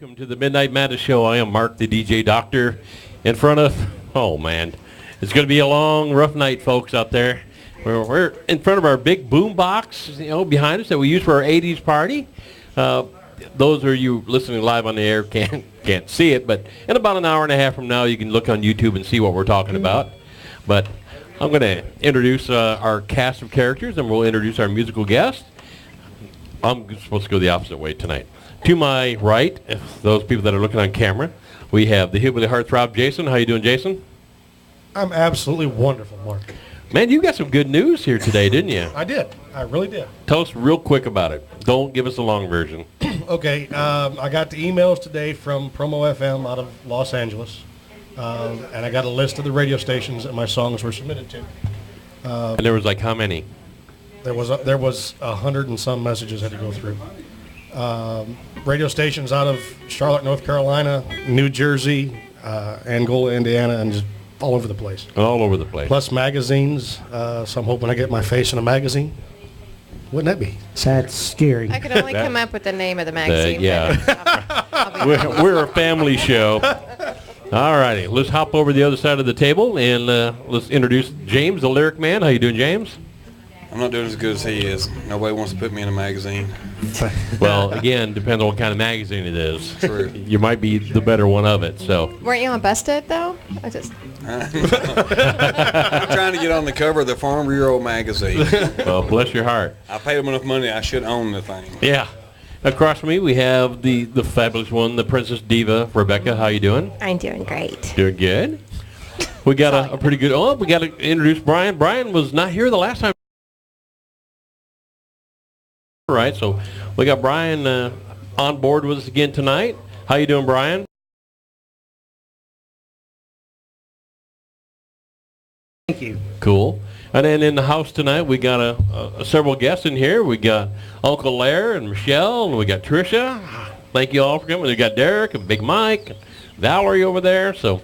Welcome to the Midnight Madness Show. I am Mark, the DJ Doctor, in front of, oh man, it's going to be a long, rough night, folks, out there. We're in front of our big boom box, behind us that we use for our 80s party. Those of you listening live on the air can't see it, but in about an hour and a half from now, you can look on YouTube and see what we're talking about. But I'm going to introduce our cast of characters, and we'll introduce our musical guest. I'm supposed to go the opposite way tonight. To my right, those people that are looking on camera, we have the hit with the heartthrob, Jason. How you doing, Jason? I'm absolutely wonderful, Mark. Man, you got some good news here today, didn't you? I did. I really did. Tell us real quick about it. Don't give us the long version. Okay. I got the emails today from Promo FM out of Los Angeles, and I got a list of the radio stations that my songs were submitted to. And there was like how many? There was 100 and some messages I had to go through. Radio stations out of Charlotte, North Carolina, New Jersey, Angola, Indiana, and just all over the place. All over the place. Plus magazines, so I'm hoping I get my face in a magazine. Wouldn't that be? That's scary. I could only come up with the name of the magazine. Yeah. We're a family show. All righty. Let's hop over the other side of the table, and let's introduce James, the lyric man. How you doing, James? I'm not doing as good as he is. Nobody wants to put me in a magazine. Well, again, depends on what kind of magazine it is. True. You might be the better one of it. So. Weren't you on Busted, though? I'm trying to get on the cover of the Farm Bureau magazine. Well, bless your heart. I paid them enough money. I should own the thing. Yeah. Across from me, we have the fabulous one, the Princess Diva, Rebecca. How you doing? I'm doing great. Doing good. We got a pretty good. Oh, we got to introduce Brian. Brian was not here the last time. Right, so we got Brian on board with us again tonight. How you doing, Brian? Thank you. Cool. And then in the house tonight, we got several guests in here. We got Uncle Lair and Michelle, and we got Tricia. Thank you all for coming. We got Derek and Big Mike and Valerie over there. So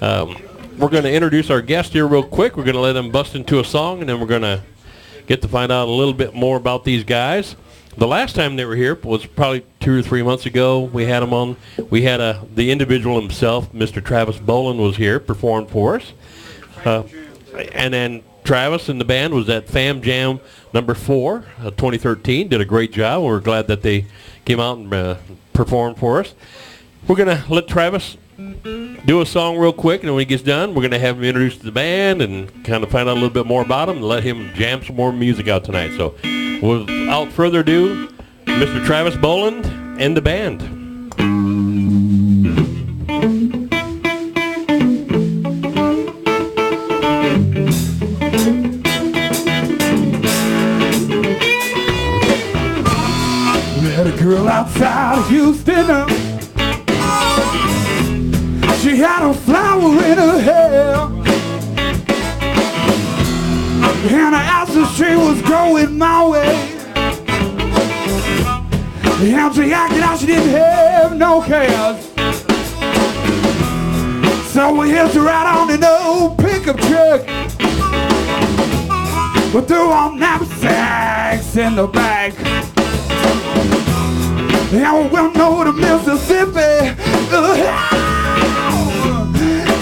we're going to introduce our guest here real quick. We're going to let them bust into a song, and then we're going to get to find out a little bit more about these guys. The last time they were here was probably 2 or 3 months ago. We had them on. We had the individual himself, Mr. Travis Bowlin, was here, performed for us. And then Travis and the band was at Fam Jam number 4, 2013. Did a great job. We're glad that they came out and performed for us. We're going to let Travis do a song real quick, and when he gets done, we're going to have him introduce the band and kind of find out a little bit more about him and let him jam some more music out tonight. So without further ado, Mr. Travis Bowlin and the band. Met a girl outside of Houston. She had a flower in her hair, and I asked her if she was going my way, and she acted like she didn't have no cares. So we hitched her right on an old pickup truck. We threw on knapsacks in the back, and we went over to Mississippi.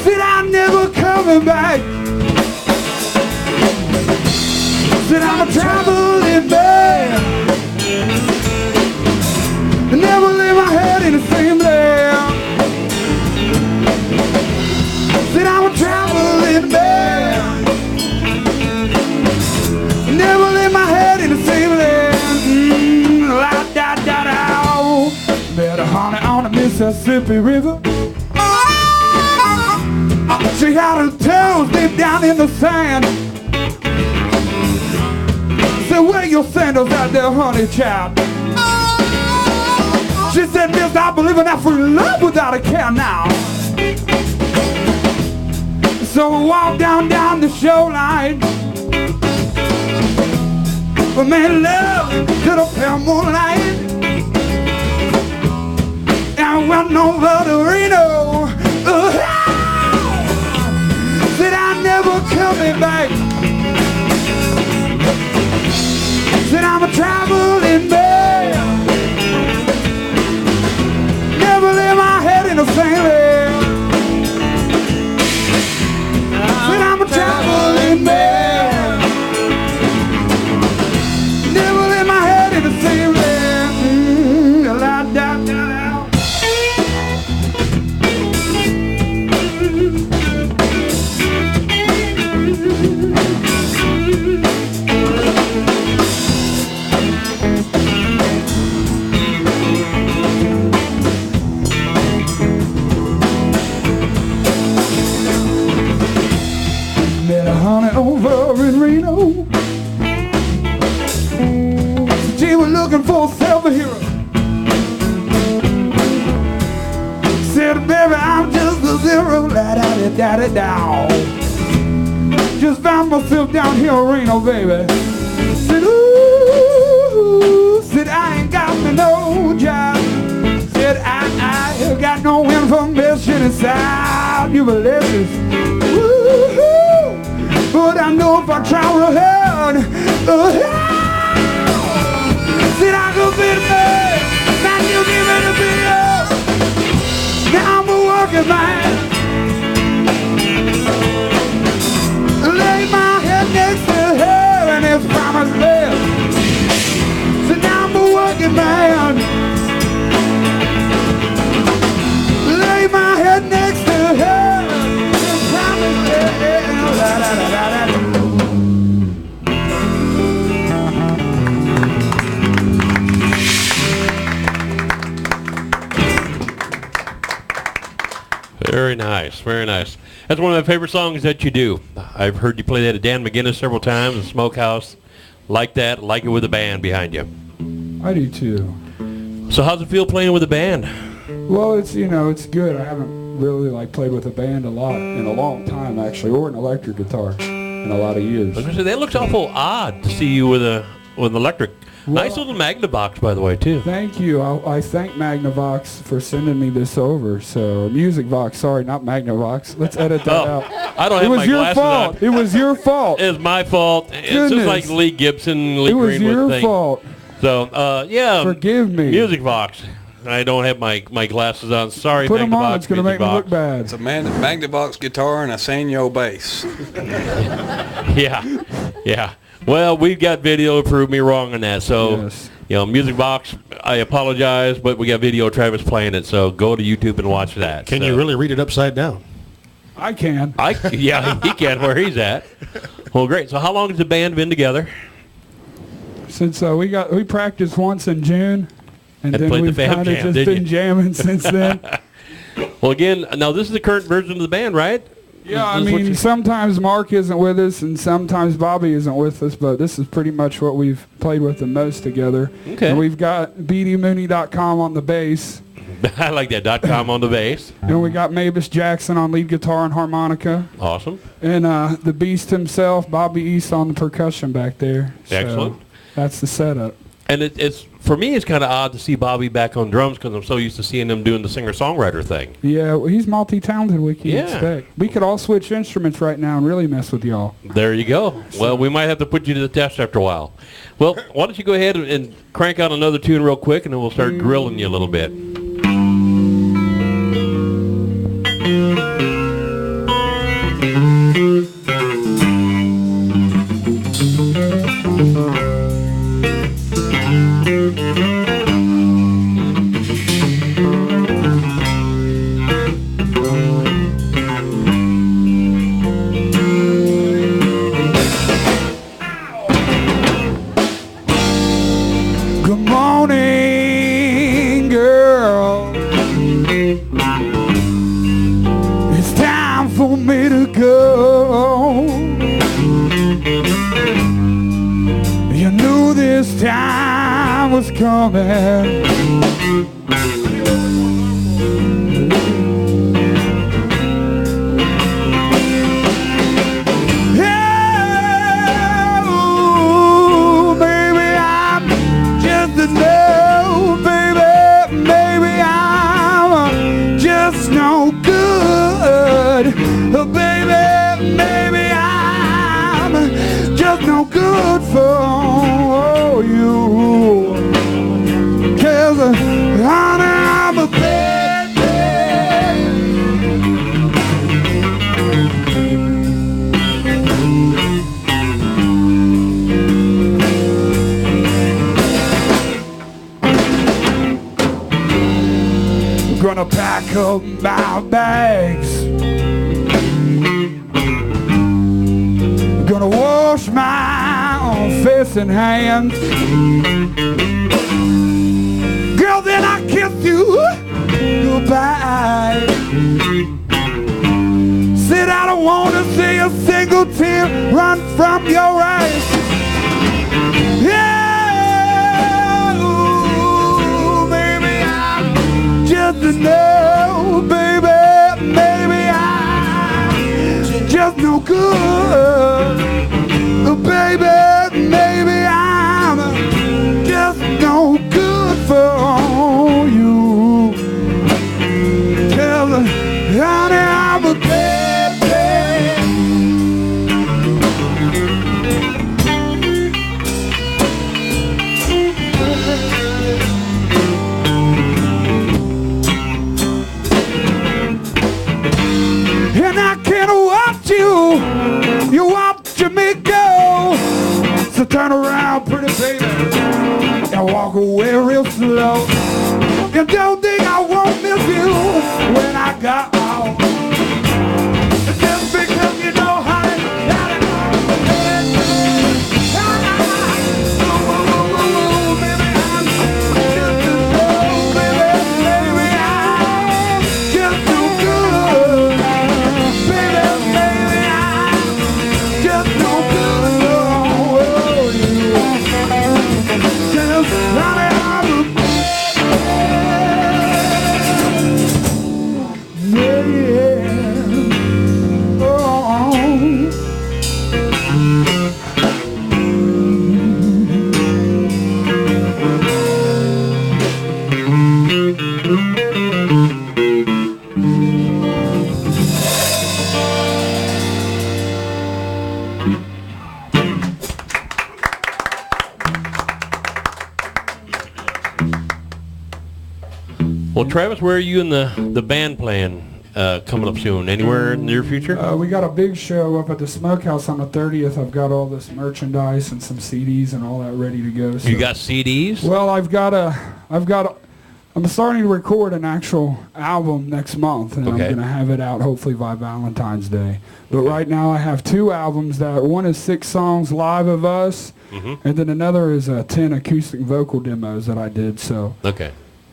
Said I'm never coming back. Said I'm a traveling man. Never lay my head in the same land. Said I'm a traveling man. Never lay my head in the same land. La da da da. Met a honey on the Mississippi River. She had her toes deep down in the sand. Said, where your sandals at there, honey child? She said, miss, I believe in that free love without a care now. So we walked down the shoreline. We made love to the pale moonlight. And we went over to Reno. Said I'm never coming back. Said I'm a traveling man. Never were looking for a self-hero. Said, baby, I'm just a zero. La-da-da-da-da-da. Just found myself down here in Reno, baby. Said, ooh, said, I ain't got me no job. Said, I got no information inside. You believe this? Ooh, but I know if I try real hard, said I could be the man that you give me to be up. Now I'm a working man. Lay my head next to her and it's promised land. So now I'm a working man. Lay my head next to her and it's promised land. La, la, la, la, la. Very nice, very nice. That's one of my favorite songs that you do. I've heard you play that at Dan McGinnis several times, the Smokehouse. Like that, like it with a band behind you. I do too. So how's it feel playing with a band? Well, it's, you know, it's good. I haven't really played with a band a lot in a long time actually, or an electric guitar in a lot of years. I was gonna say, that looks awful odd to see you with an electric. Well, nice little Magnavox, by the way, too. Thank you. I thank Magnavox for sending me this over. So Music Vox, sorry, not Magnavox. Let's edit that out. I don't have my glasses on. It was your fault. It's my fault. It's just like Lee Gibson, Lee It was Greenwood your thing. fault. So, yeah. Forgive me. Music Vox. I don't have my glasses on. Sorry, Put them on. Magnavox, It's going to make me look bad. It's a Magnavox guitar and a Sanyo bass. Yeah. Well, we've got video to prove me wrong on that. So, Yes. you know, Music Box, I apologize, but we got video of Travis playing it. So go to YouTube and watch that. Can you really read it upside down? I can. Yeah, he can where he's at. Well, great. So how long has the band been together? Since we practiced once in June, and then played the we've fam kind of jam, just didn't been you? jamming since then. Well, again, now this is the current version of the band, right? Yeah, I This is what mean, you- sometimes Mark isn't with us, and sometimes Bobby isn't with us, but this is pretty much what we've played with the most together. Okay. And we've got BDMooney.com on the bass, I like that .com on the bass. and we got Mavis Jackson on lead guitar and harmonica, Awesome. and the Beast himself, Bobby East, on the percussion back there. So Excellent. that's the setup. And it's for me, it's kind of odd to see Bobby back on drums because I'm so used to seeing him doing the singer-songwriter thing. Yeah, well, he's multi-talented, we can Yeah. expect. We could all switch instruments right now and really mess with y'all. There you go. Well, we might have to put you to the test after a while. Well, why don't you go ahead and crank out another tune real quick, and then we'll start grilling you a little bit. Good morning, girl. It's time for me to go. You knew this time was coming. Oh, baby, I'm just a no, baby. Maybe I'm just no good. Oh, baby, maybe I'm just no good for you. 'Cause, honey, I'm a bad man. Gonna pack up my bags. Gonna wash my face and hands. Girl, then I kiss you goodbye. Said I don't wanna see a single tear run from your eyes. Yeah, walk away real slow. You don't think I won't miss you when I got out. Just because you know how to Well, Travis, where are you in the band playing coming up soon? Anywhere in the near future? we got a big show up at the Smokehouse on the 30th. I've got all this merchandise and some CDs and all that ready to go. So. You got CDs? Well, I'm starting to record an actual album next month, and I'm going to have it out hopefully by Valentine's Day. But right now I have 2 albums. One is 6 songs live of us, and then another is 10 acoustic vocal demos that I did.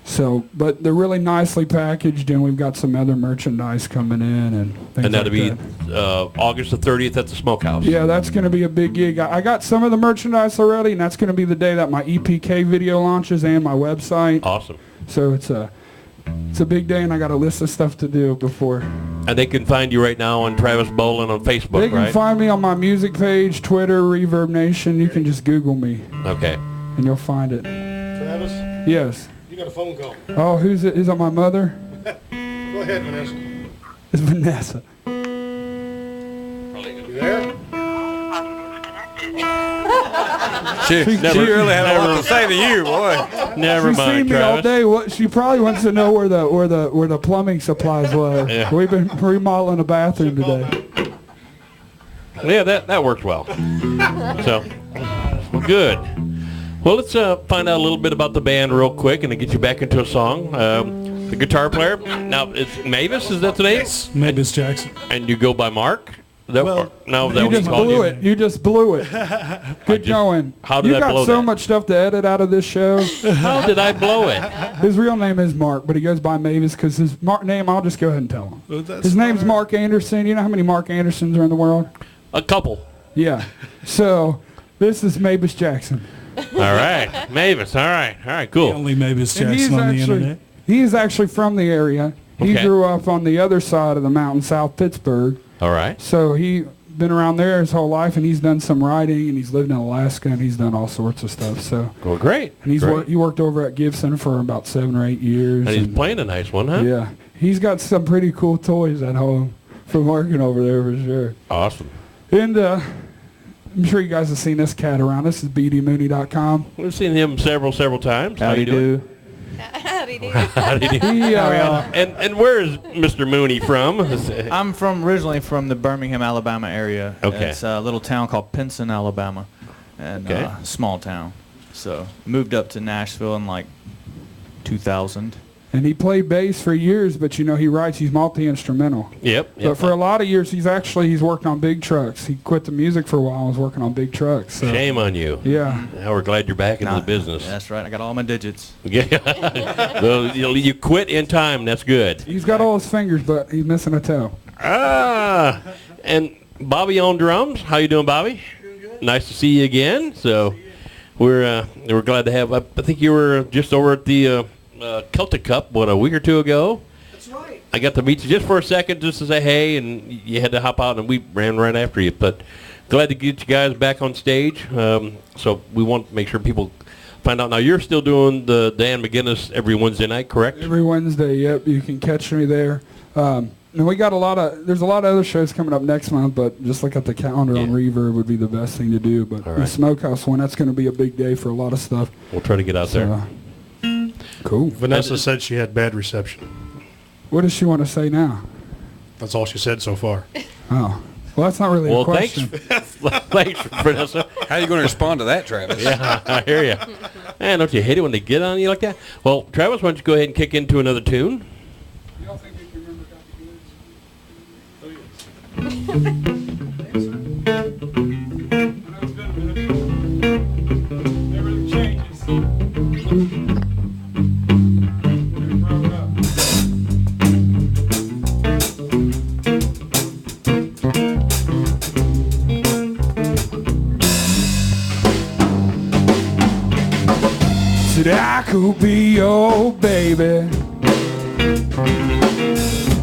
So, but they're really nicely packaged, and we've got some other merchandise coming in and things and that'll like be that. August the 30th at the Smokehouse. Yeah, that's going to be a big gig. I got some of the merchandise already, and that's going to be the day that my EPK video launches and my website. Awesome. So it's a big day, and I got a list of stuff to do before. And they can find you right now on Travis Bowlin on Facebook, They can find me on my music page, Twitter, Reverb Nation. You can just Google me. Okay. And you'll find it. Travis, Yes. you got a phone call. Oh, who's it? Is it my mother? Go ahead, Vanessa. It's Vanessa. You there? She really had a lot to say to you, boy. Never She's mind, seen me all Travis. day. She probably wants to know where the plumbing supplies were. Yeah. We've been remodeling a bathroom today. Yeah, that worked well. So, good. Well, let's find out a little bit about the band real quick and then get you back into a song. The guitar player, now it's Mavis, is that the name? Mavis Jackson. And you go by Mark? No, that You was just blew it. You just blew it. Good going. How did you I got blow so that? much stuff to edit out of this show. How did I blow it? His real name is Mark, but he goes by Mavis because his name, I'll just go ahead and tell him. Well, that's His name's fine. Mark Anderson. You know how many Mark Andersons are in the world? A couple. Yeah. So this is Mavis Jackson. All right. Mavis, all right, cool. Only Mavis And Jackson on the internet. he is actually from the area. He Okay. grew up on the other side of the mountain, South Pittsburgh. All right. So he been around there his whole life, and he's done some writing, and he's lived in Alaska, and he's done all sorts of stuff. So, Well, great. and Great. he worked over at Gibson for about 7 or 8 years. And he's playing a nice one, huh? Yeah, he's got some pretty cool toys at home from working over there for sure. Awesome. And I'm sure you guys have seen this cat around. This is BDMooney.com. We've seen him several times. How you doing? Howdy do. How do you do? He, And where is Mr. Mooney from? I'm originally from the Birmingham, Alabama area. Okay. It's a little town called Pinson, Alabama, and Okay. small town. So moved up to Nashville in like 2000. and he played bass for years, but you know he writes. He's multi-instrumental. Yep. But for a lot of years, he's worked on big trucks. He quit the music for a while and was working on big trucks. So. Shame on you. Yeah. Now we're glad you're back into the business. That's right. I got all my digits. Yeah. Well, you quit in time. That's good. He's got all his fingers, but he's missing a toe. And Bobby on drums. How you doing, Bobby? Nice to see you again. So we're glad to have. I think you were just over at the Celtic Cup, a week or two ago. That's right. I got to meet you just for a second, just to say hey, and you had to hop out, and we ran right after you. But glad to get you guys back on stage. So we want to make sure people find out. Now you're still doing the Dan McGinnis every Wednesday night, correct? Every Wednesday, yep. You can catch me there. And we got there's a lot of other shows coming up next month, but just look at the calendar on Reverb would be the best thing to do. But All the right. Smokehouse one, that's going to be a big day for a lot of stuff. We'll try to get out there. Cool. Vanessa said she had bad reception. What does she want to say now? That's all she said so far. Oh. Well, that's not really Well, a question. thanks, Vanessa. How you going to respond to that, Travis? Yeah, I hear you. Man, don't you hate it when they get on you like that? Well, Travis, why don't you go ahead and kick into another tune? Y'all think you can remember Got the Goods? I know it's been a minute. Everything changes. Grown up. Said I could be your baby.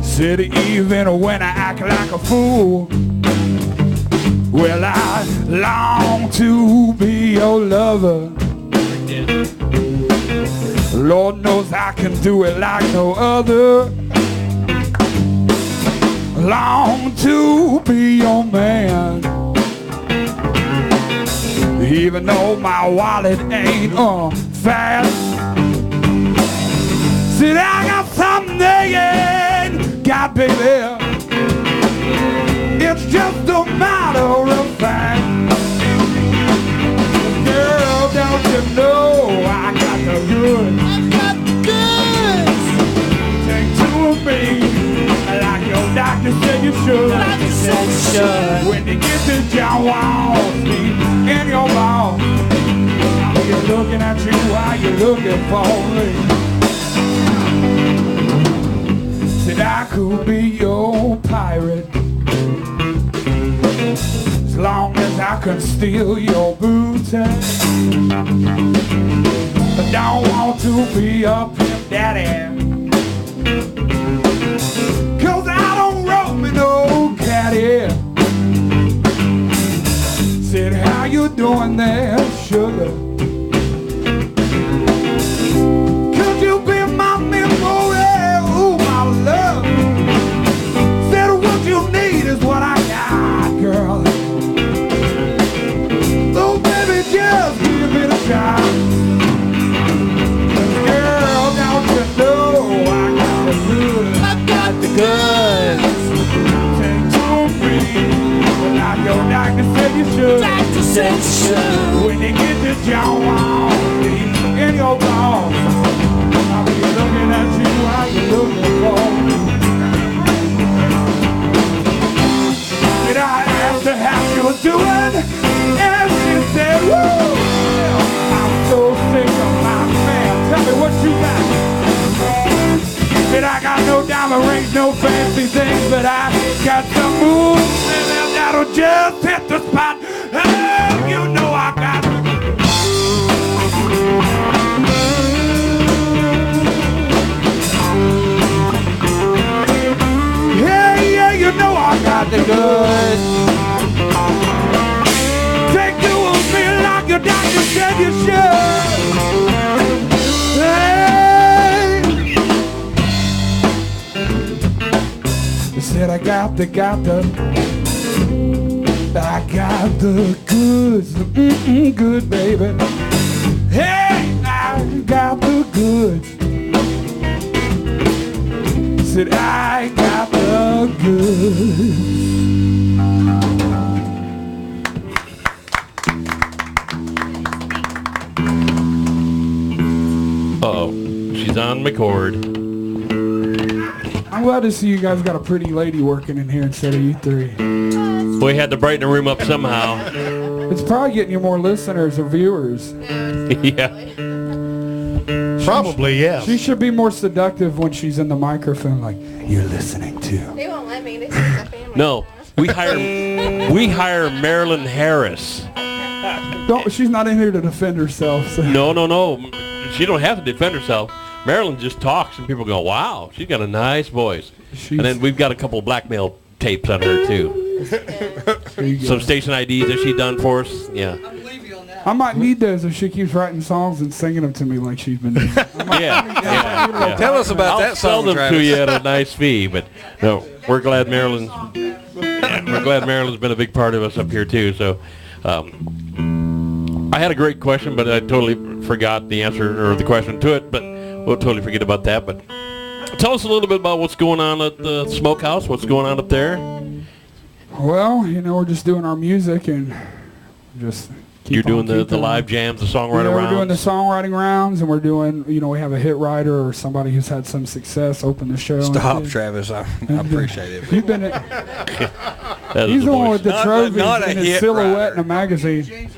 Said even when I act like a fool, well, I long to be your lover. Lord knows I can do it like no other. Long to be your man, even though my wallet ain't fat. Said I got something they ain't got, baby. It's just a matter of fact. Girl, don't you know I got the goods? I got the goods. Take two of me, like your doctor said you should. Doctor said you should. When you get to John Wall Street in your mouth, you're looking at you while you're looking for me. Said I could be your pirate, as long as I can steal your booty. I don't want to be a pimp daddy, 'cause I don't roll me no caddy. Said, how you doing there, sugar? Could you be my memory, ooh, my love? Said, what you need is what I got, girl. Oh, baby, just give it a shot. Girl, don't you know I got the goods? I got the goods. Take two of me, like your doctor said you should. Doctor said you should. When you get to John Wall Street in your balls, I'll be looking at you while you're looking for me. Did I ask her how she was doing? And she said, woo! I'm so sick of my man. Tell me what you got. Said I got no diamond rings, no fancy things, but I got some moves that'll just hit the spot. Oh, you know I got it. Yeah, you know I got the goods. Take two of me like your doctor said you should. Hey. They said I got the goods, good baby. Hey, I got the goods. Said I got the goods. Uh-oh, she's on McCord. I'm glad to see you guys got a pretty lady working in here instead of you three. We had to brighten the room up somehow. It's probably getting you more listeners or viewers. Yeah. Probably, yeah. She should be more seductive when she's in the microphone, like, you're listening to. They won't let me. They say it's a family. No, we hire Marilyn Harris. Don't, she's not in here to defend herself. So. No. She don't have to defend herself. Marilyn just talks and people go, wow, she's got a nice voice. And then we've got a couple of blackmail tapes on her too. Some station IDs that she done for us. Yeah. I might need those if she keeps writing songs and singing them to me like she's been doing. Yeah. Tell us about I'll that sell song, them Travis. to you at a nice fee, but no, we're glad Marilyn's been a big part of us up here too. So, I had a great question, but I totally forgot the answer or the question to it. But we'll totally forget about that. But tell us a little bit about what's going on at the smokehouse. What's going on up there? Well, we're just doing our music and just You're doing the live jams, the songwriter yeah, rounds? we're doing the songwriting rounds, and we're doing, we have a hit writer or somebody who's had some success open the show. Stop, Travis. I appreciate it. You've been. He's the one with the trophies and his silhouette in a magazine.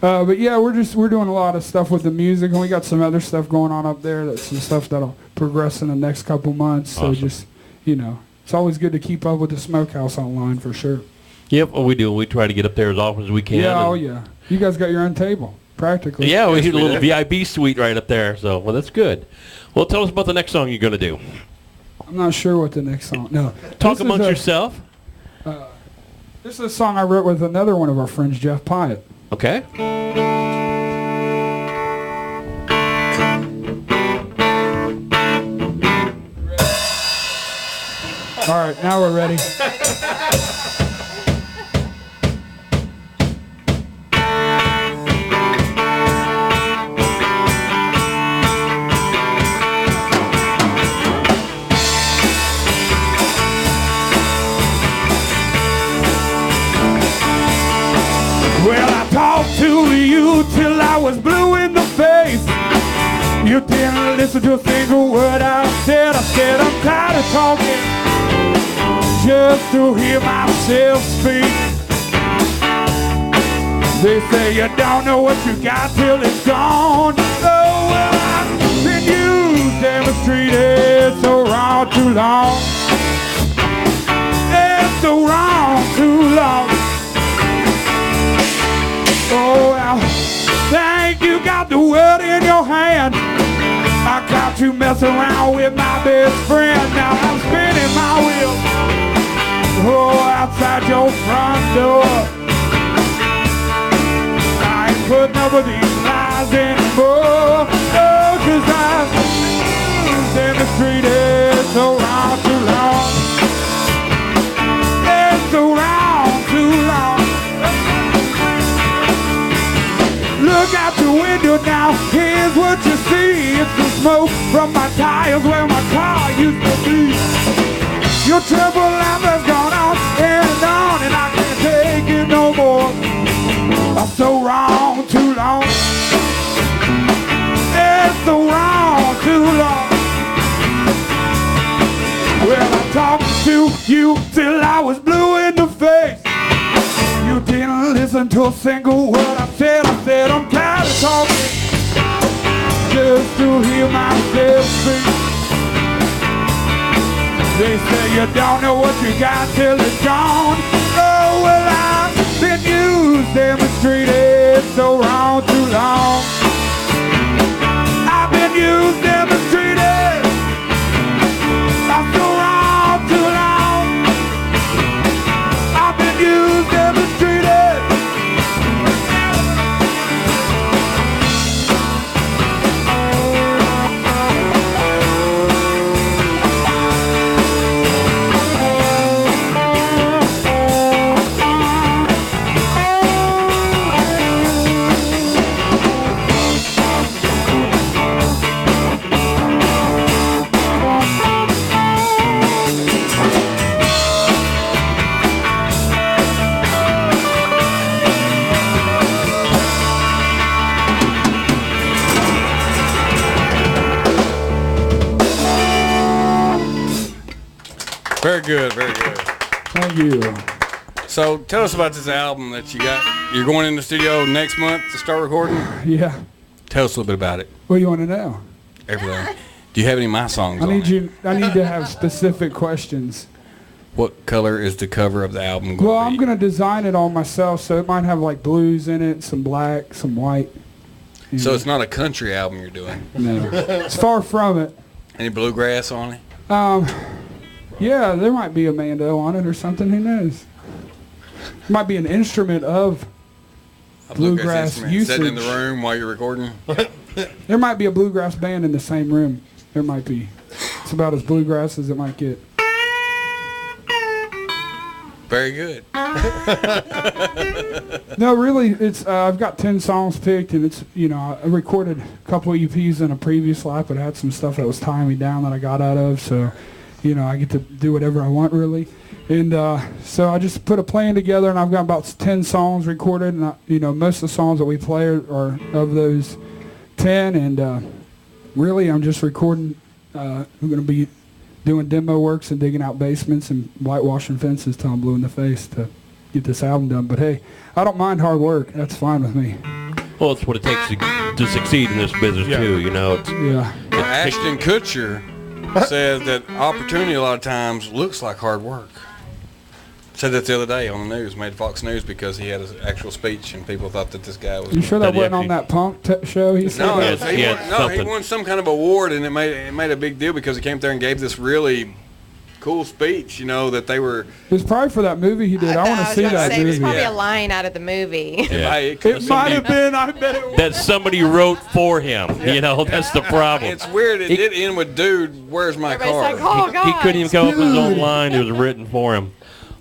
But yeah, we're doing a lot of stuff with the music, and we got some other stuff going on up there. That's some stuff that'll progress in the next couple months. So just, it's always good to keep up with the Smokehouse online for sure. Yep, well, we do. We try to get up there as often as we can. Yeah, yeah. You guys got your own table, practically. Yeah, we had a little VIP suite right up there. So, well, that's good. Well, tell us about the next song you're going to do. I'm not sure what the next song. No. Talk amongst yourself. This is a song I wrote with another one of our friends, Jeff Pyatt. Okay. All right, now we're ready. Well, I talked to you till I was blue in the face. You didn't listen to a single word I said. I said I'm tired of talking just to hear myself speak. They say you don't know what you got till it's gone. Oh, well, I've been used, demonstrated so wrong too long. It's so wrong too long. Oh, well, think you got the world in your hand. I got you messing around with my best friend. Now I'm spinning my wheels, outside your front door. I ain't putting up with these lies anymore. Oh, 'cause I've demonstrated so wrong too long. It's so wrong too long. Look out the window now, here's what you see. It's the smoke from my tires where my car used to be. Your triple life has gone on, and I can't take it no more. I'm so wrong too long. It's so wrong too long. Well, I talked to you till I was blue in the face. You didn't listen to a single word I said. I said I'm tired of talking just to hear myself speak. They say you don't know what you got till it's gone. Oh, well, I've been used, demonstrated so wrong too long. I've been used, demonstrated I'm so wrong too long. I've been used, demonstrated. Very good, very good. Thank you. So tell us about this album that you got. You're going in the studio next month to start recording. Yeah. Tell us a little bit about it. What do you want to know? Everything. Do you have any of my songs I on need it? I need to have specific questions. What color is the cover of the album going Well, to be? I'm going to design it all myself, so it might have like blues in it, some black, some white. So it's not a country album you're doing? No. It's far from it. Any bluegrass on it? Yeah, there might be a mando on it or something. Who knows? It might be an instrument of A bluegrass instrument usage. sitting in the room while you're recording? There might be a bluegrass band in the same room. There might be. It's about as bluegrass as it might get. Very good. No, really, it's I've got 10 songs picked, and it's, I recorded a couple of EPs in a previous life, but I had some stuff that was tying me down that I got out of, so I get to do whatever I want, really. And so I just put a plan together, and I've got about 10 songs recorded. And, most of the songs that we play are of those 10. And really, I'm just recording. I'm going to be doing demo works and digging out basements and whitewashing fences till I'm blue in the face to get this album done. But, hey, I don't mind hard work. That's fine with me. Well, it's what it takes to succeed in this business, too, Yeah. Ashton Kutcher says that opportunity a lot of times looks like hard work. Said that the other day on the news, made Fox News because he had an actual speech and people thought that this guy was. You sure that wasn't on that punk show? He said No, that? he won some kind of award, and it made a big deal because he came there and gave this really cool speech. That they were. It was probably for that movie he did. I want to see that movie. It's probably a line out of the movie. Yeah. It might have been. I bet it was. That somebody wrote for him. That's the problem. It's weird. It did end with, "Dude, where's my car?" Everybody's like, oh, God. He couldn't even come up with his own line. It was written for him.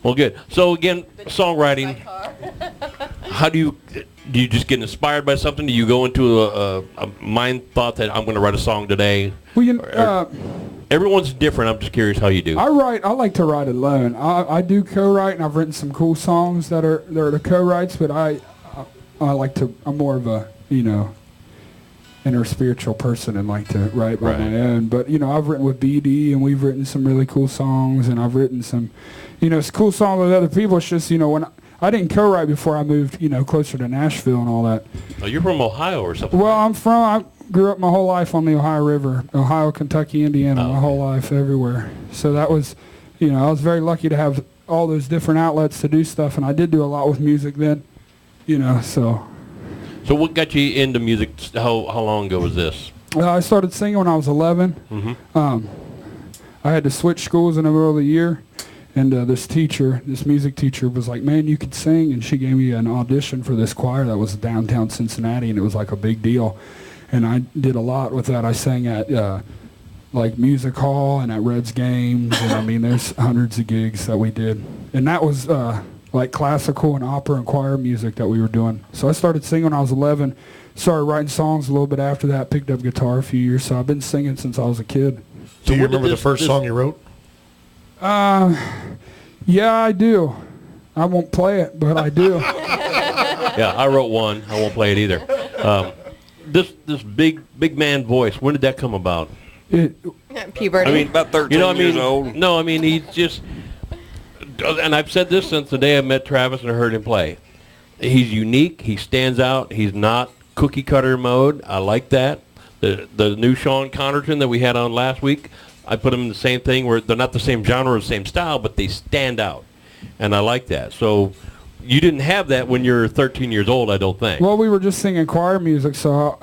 Well, good. So again, songwriting. How do you just get inspired by something? Do you go into a mind thought that I'm going to write a song today? Well, everyone's different. I'm just curious how you do. I like to write alone. I do co-write, and I've written some cool songs that are the co-writes. But I like to. I'm more of a inner spiritual person and like to write by my own. But I've written with BD, and we've written some really cool songs, and I've written some. It's cool songs with other people. It's just, when I didn't co-write before I moved, closer to Nashville and all that. Oh, you're from Ohio or something? Well, I grew up my whole life on the Ohio River, Ohio, Kentucky, Indiana, my whole life, everywhere. So that was, I was very lucky to have all those different outlets to do stuff, and I did do a lot with music then, so. So what got you into music? How long ago was this? I started singing when I was 11. Mm-hmm. I had to switch schools in the middle of the year. And this music teacher was like, man, you could sing. And she gave me an audition for this choir that was downtown Cincinnati, and it was like a big deal. And I did a lot with that. I sang at like music hall and at Reds games. And there's hundreds of gigs that we did. And that was like classical and opera and choir music that we were doing. So I started singing when I was 11, started writing songs a little bit after that, picked up guitar a few years. So I've been singing since I was a kid. Do you remember the first song you wrote? Yeah, I do. I won't play it, but I do. Yeah, I wrote one. I won't play it either. This big man voice. When did that come about? Puberty. About 13 years old. No, he's just. And I've said this since the day I met Travis and I heard him play. He's unique. He stands out. He's not cookie cutter mode. I like that. The new Sean Connerton that we had on last week, I put them in the same thing where they're not the same genre or the same style, but they stand out. And I like that. So you didn't have that when you're 13 years old, I don't think. Well, we were just singing choir music, so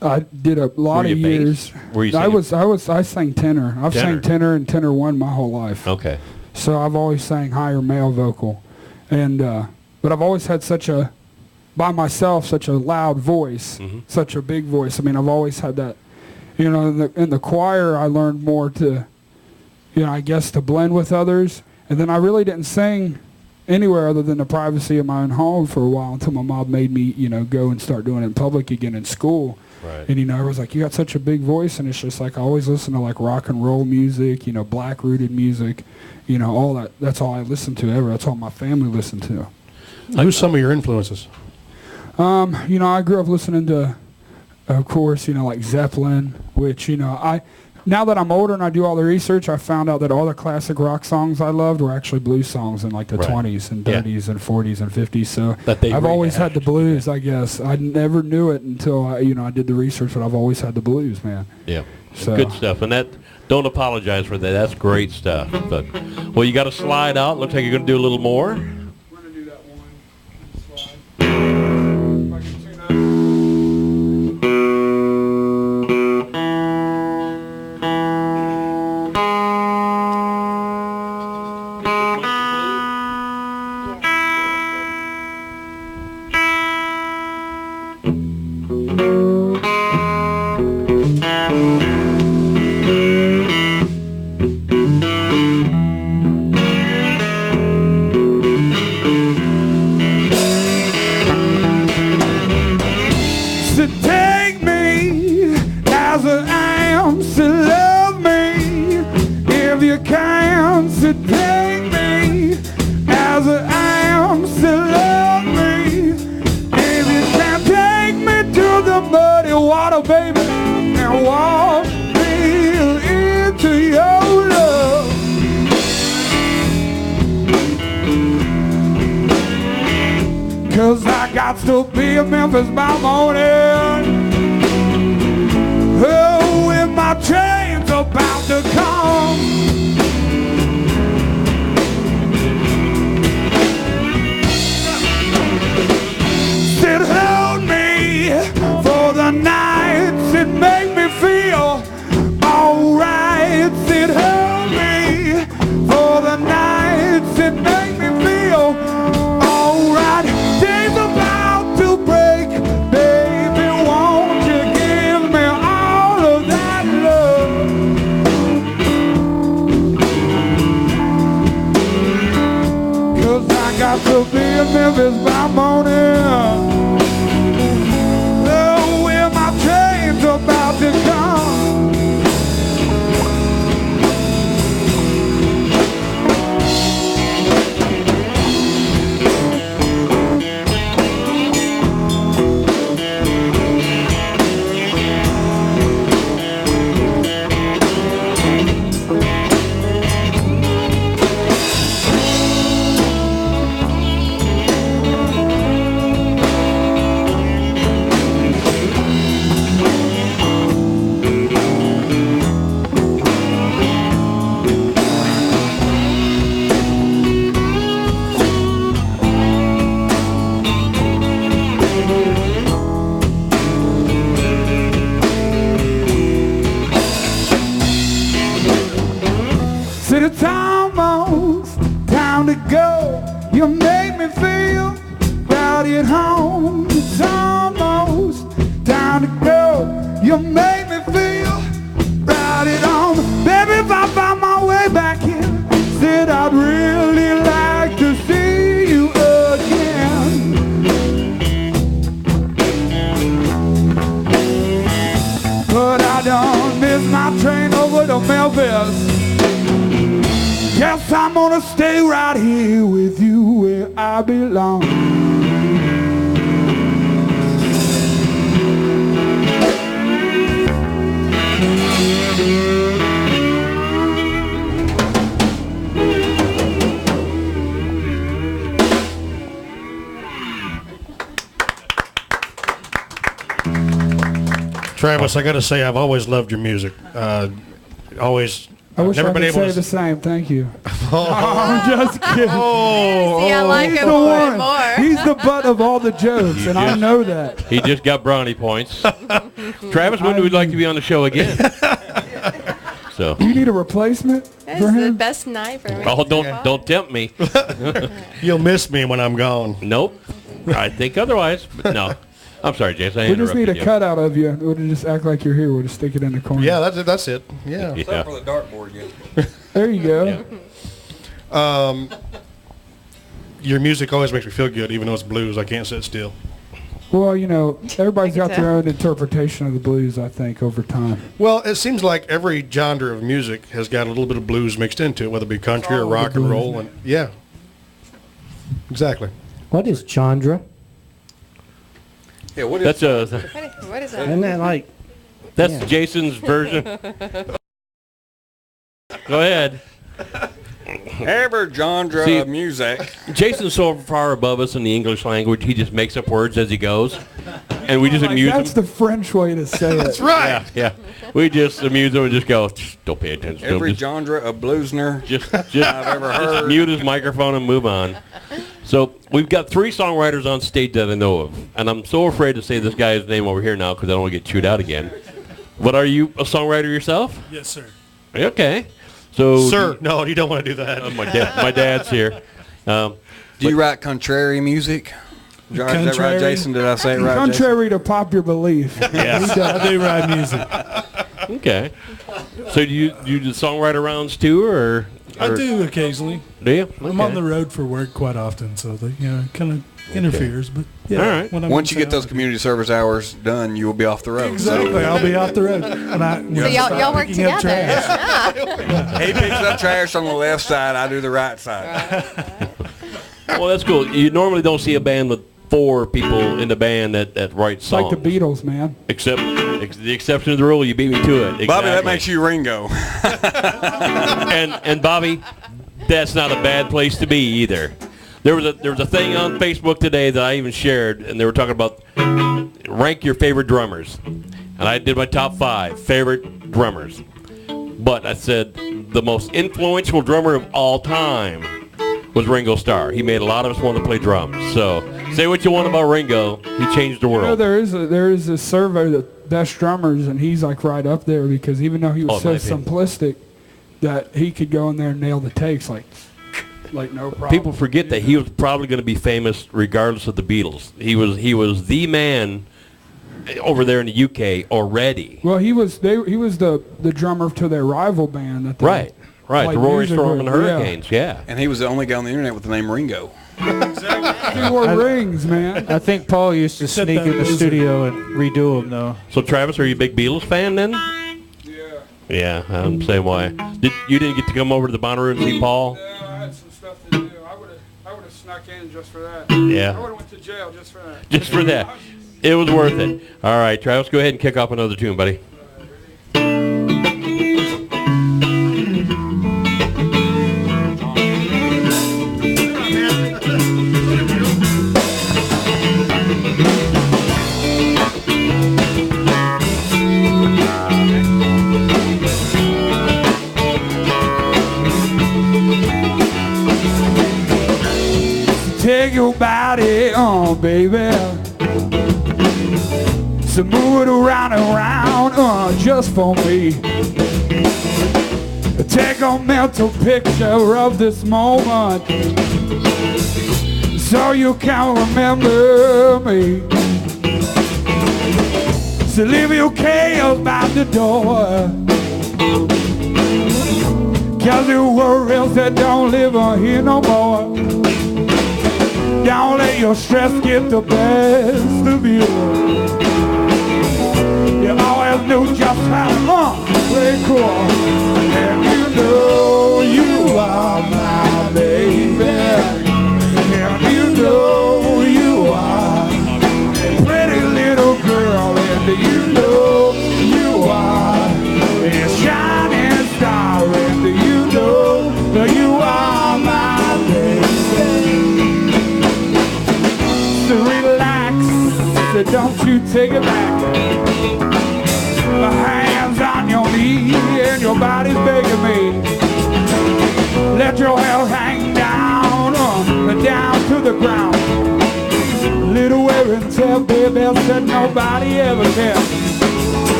I did a lot of years. Were you singing? I sang tenor. I've sang tenor and tenor one my whole life. Okay. So I've always sang higher male vocal, and but I've always had such a loud voice, such a big voice. I've always had that. In the choir, I learned more to, I guess to blend with others. And then I really didn't sing anywhere other than the privacy of my own home for a while until my mom made me, go and start doing it in public again in school. Right. And, I was like, you got such a big voice. And it's just like I always listen to like rock and roll music, black-rooted music, all that. That's all I listen to ever. That's all my family listened to. Who's some of your influences? I grew up listening to, of course, like Zeppelin, which, now that I'm older and I do all the research, I found out that all the classic rock songs I loved were actually blues songs in like the 20s and 30s and 40s and 50s. So I've always had the blues, I guess. I never knew it until I did the research, but I've always had the blues, man. Yeah. So. Good stuff. And don't apologize for that. That's great stuff. But well, you got a slide out. Looks like you're going to do a little more. We're going to do that one slide. If I can tune that. you can, so take me as I am, so love me. If you can take me to the muddy water, baby, and walk me into your love. 'Cause I got to be in Memphis by morning. Oh, when my train's about to come. Said hold me for the night. Said make me feel alright. Said hold me for the night. Said make me feel alright. Day's about to break, baby, won't you give me all of that love? 'Cause I got to be in Memphis by morning. Oh, when my train's about to come. Said it's almost time to go. You make me feel right at home. It's almost time to go. You make me feel right at home. Baby, if I find my way back here, said I'd really like to see you again. But I don't miss my train over to Memphis. Yes, I'm gonna stay right here with you where I belong. Travis, I got to say, I've always loved your music. Always. I wish never I been could able say to the same. Thank you. I'm just kidding. See, I like He's him the more one. and more. He's the butt of all the jokes, and I know that. He just got brownie points. Travis, when would like to be on the show again? So. You need a replacement That's for the him? best night for me. Oh, don't tempt me. You'll miss me when I'm gone. Nope. I think otherwise, but no. I'm sorry, Jason. I We just need a interrupted you. cutout of you. We'll just act like you're here. We'll just stick it in the corner. Yeah, that's it. Yeah. Yeah. Except for the dartboard, yeah. There you go. Yeah. Your music always makes me feel good, even though it's blues. I can't sit still. Well, you know, everybody's I can got their tell. own interpretation of the blues, I think, over time. Well, it seems like every genre of music has got a little bit of blues mixed into it, whether it be country or all rock the and blues, roll. yeah. And yeah, exactly. What is Chandra? Yeah, what is That's What is that? Isn't that like, that's Yeah. Jason's version. Go ahead. every genre See- of music? Jason's so far above us in the English language, he just makes up words as he goes, and we just amuse That's him. the French way to say it. That's right. Yeah, we just amuse him and just go, don't pay attention to him. Every Just, genre of bluesner just I've ever heard. mute his microphone and move on. So we've got 3 songwriters on stage that I know of, and I'm so afraid to say this guy's name over here now because I don't want to get chewed out again. But are you a songwriter yourself? Yes, sir. Okay. So Sir, no, you don't want to do that. my dad's here. Do you write contrary music? Is that right, Contrary? Jason? Did I say it right, Jason? Contrary to popular belief. Yes. I do write music. Okay. So do you do songwriter rounds too, or I Or- do occasionally. Do you? I'm on Okay. the road for work quite often, so they, kind of interferes. But yeah, All right. when I'm Once in you get town, those community service hours done, you will be off the road. exactly, I'll be off the road. When I when So I y'all, stop y'all work picking up together. trash. So he picks up trash on the left side. I do the right side. Well, that's cool. You normally don't see a band with 4 people in the band that write It's like songs. the Beatles, man. Except the exception to the rule. You beat me to it. Exactly. Bobby, that makes you Ringo. And Bobby, that's not a bad place to be either. There was a thing on Facebook today that I even shared, and they were talking about rank your favorite drummers, and I did my top 5 favorite drummers. But I said the most influential drummer of all time was Ringo Starr. He made a lot of us want to play drums. So say what you want about Ringo, he changed the You know, world. there is a survey that best drummers, and he's like right up there because even though he was Oh, so in my opinion. simplistic, that he could go in there and nail the takes like no problem. People forget that he was probably going to be famous regardless of the Beatles. He was the man over there in the UK already. Well, he was the drummer to their rival band. That they Right. played The Rory music Storm and the with, yeah. Hurricanes. Yeah. And he was the only guy on the internet with the name Ringo. He wore rings, man. I think Paul used to Set sneak that in the music. studio and redo them, though. So Travis, are you a big Beatles fan then? Yeah. Yeah, I'm the same way. You didn't get to come over to the Bonnaroo and see Paul? I had some stuff to do. I would have snuck in just for that. Yeah. I would have went to jail just for that. Just for that. It was worth it. All right, Travis, go ahead and kick off another tune, buddy. Take your body on, baby. So move it around and around, just for me. Take a mental picture of this moment, so you can remember me. So leave your chaos by the door, 'cause your worries that don't live on here no more. Don't let your stress get the best of you. You always knew just how to play cool. And you know you are my baby. And you know you are a pretty little girl. And you know you are a shining star. And you know you are my baby. So relax, so don't you take it back. My hands on your knee and your body's begging me. Let your hair hang down, down to the ground. Little wear and tear, baby, said nobody ever can.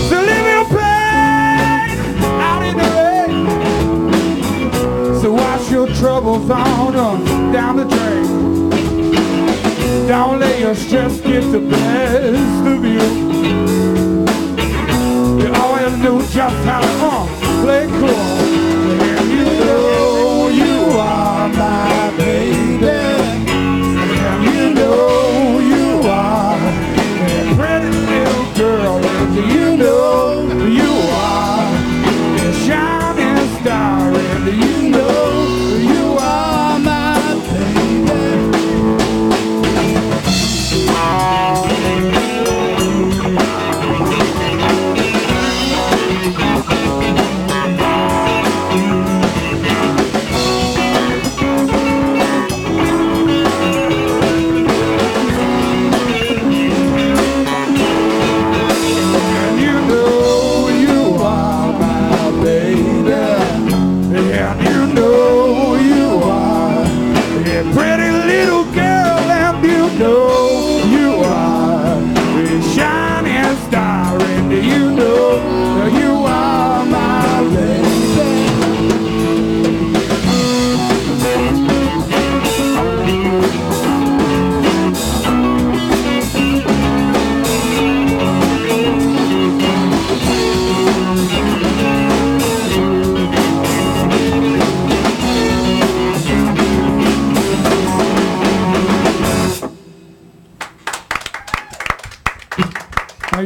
So leave your pain out in the rain. So wash your troubles on down the drain. Don't let your stress get the best of you. You always knew just how to play cool. And you know you are my baby. And you know you are a pretty little girl. And you know you are a shining star. And you know you are my baby.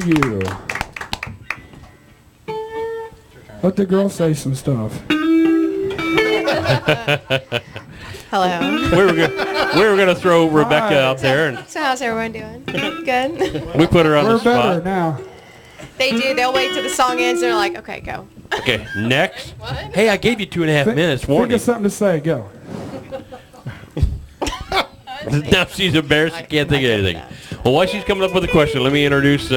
Thank you. Let the girl say some stuff. Hello. We were gonna throw Rebecca out there, and So how's everyone doing? Good. we put her on We're the better spot. now. They do. They'll wait till the song ends and they're like, okay, go. Okay, next. Hey, I gave you 2.5 minutes Think warning. of something to say. Go. Now she's embarrassed. She can't think of anything. Well, while she's coming up with a question, let me introduce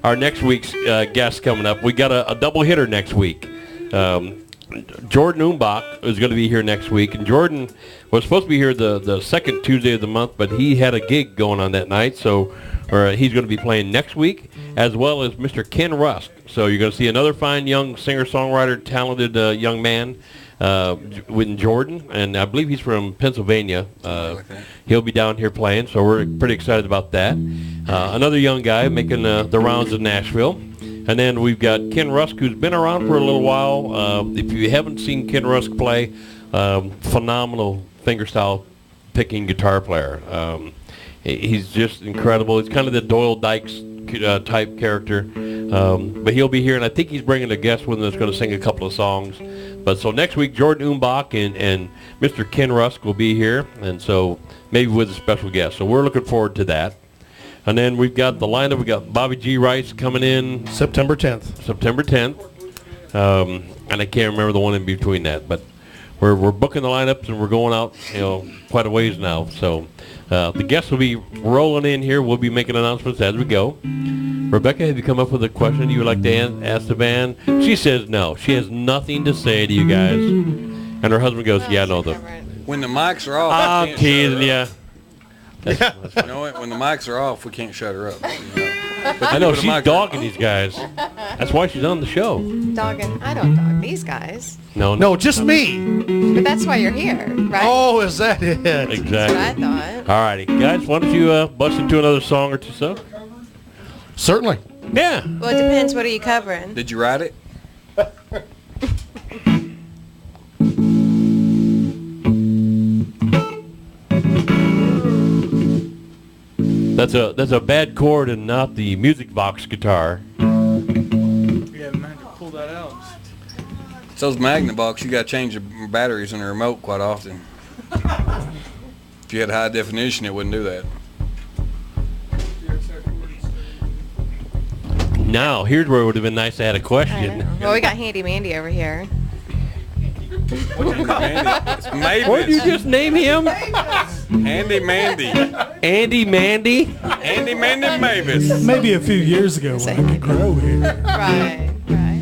our next week's guest coming up. We got a double hitter next week. Jordan Umbach is going to be here next week, and Jordan was supposed to be here the second Tuesday of the month, but he had a gig going on that night, so he's going to be playing next week, as well as Mr. Ken Rusk. So you're going to see another fine young singer-songwriter, talented young man with Jordan, and I believe he's from Pennsylvania. He'll be down here playing, so we're pretty excited about that. Another young guy making the rounds of Nashville. And then we've got Ken Rusk, who's been around for a little while. If you haven't seen Ken Rusk play, phenomenal fingerstyle picking guitar player. He's just incredible. He's kind of the Doyle Dykes type character. But he'll be here, and I think he's bringing a guest with him that's going to sing a couple of songs. But so next week, Jordan Umbach and Mr. Ken Rusk will be here, and so maybe with a special guest. So we're looking forward to that. And then we've got the lineup. We've got Bobby G. Rice coming in September 10th. September 10th. And I can't remember the one in between that. But we're booking the lineups, and we're going out, quite a ways now. So the guests will be rolling in here. We'll be making announcements as we go. Rebecca, have you come up with a question you would like to ask the band? She says no. She has nothing to say to you guys. And her husband goes, yeah, no. When the mics are off, I'm we can't teasing shut her you. up. You know what? When the mics are off, we can't shut her up. I know, she's dogging these guys. That's why she's on the show. Dogging. I don't dog these guys. No, just me. But that's why you're here, right? Oh, is that it? Exactly. That's what I thought. All righty. Guys, why don't you bust into another song or two, so? Certainly. Yeah. Well, it depends. What are you covering? Did you write it? That's a bad chord and not the music box guitar. Yeah, man, to pull that out. It's those Magnavox. You got to change the batteries in the remote quite often. If you had high definition, it wouldn't do that. Now, here's where it would have been nice to add a I question. know. Well, we got Handy Mandy over here. It's Mavis. What did you just name him? Andy Mandy. Andy Mandy? Andy Mandy Mavis. Maybe a few years ago when I could grow here. Right, right.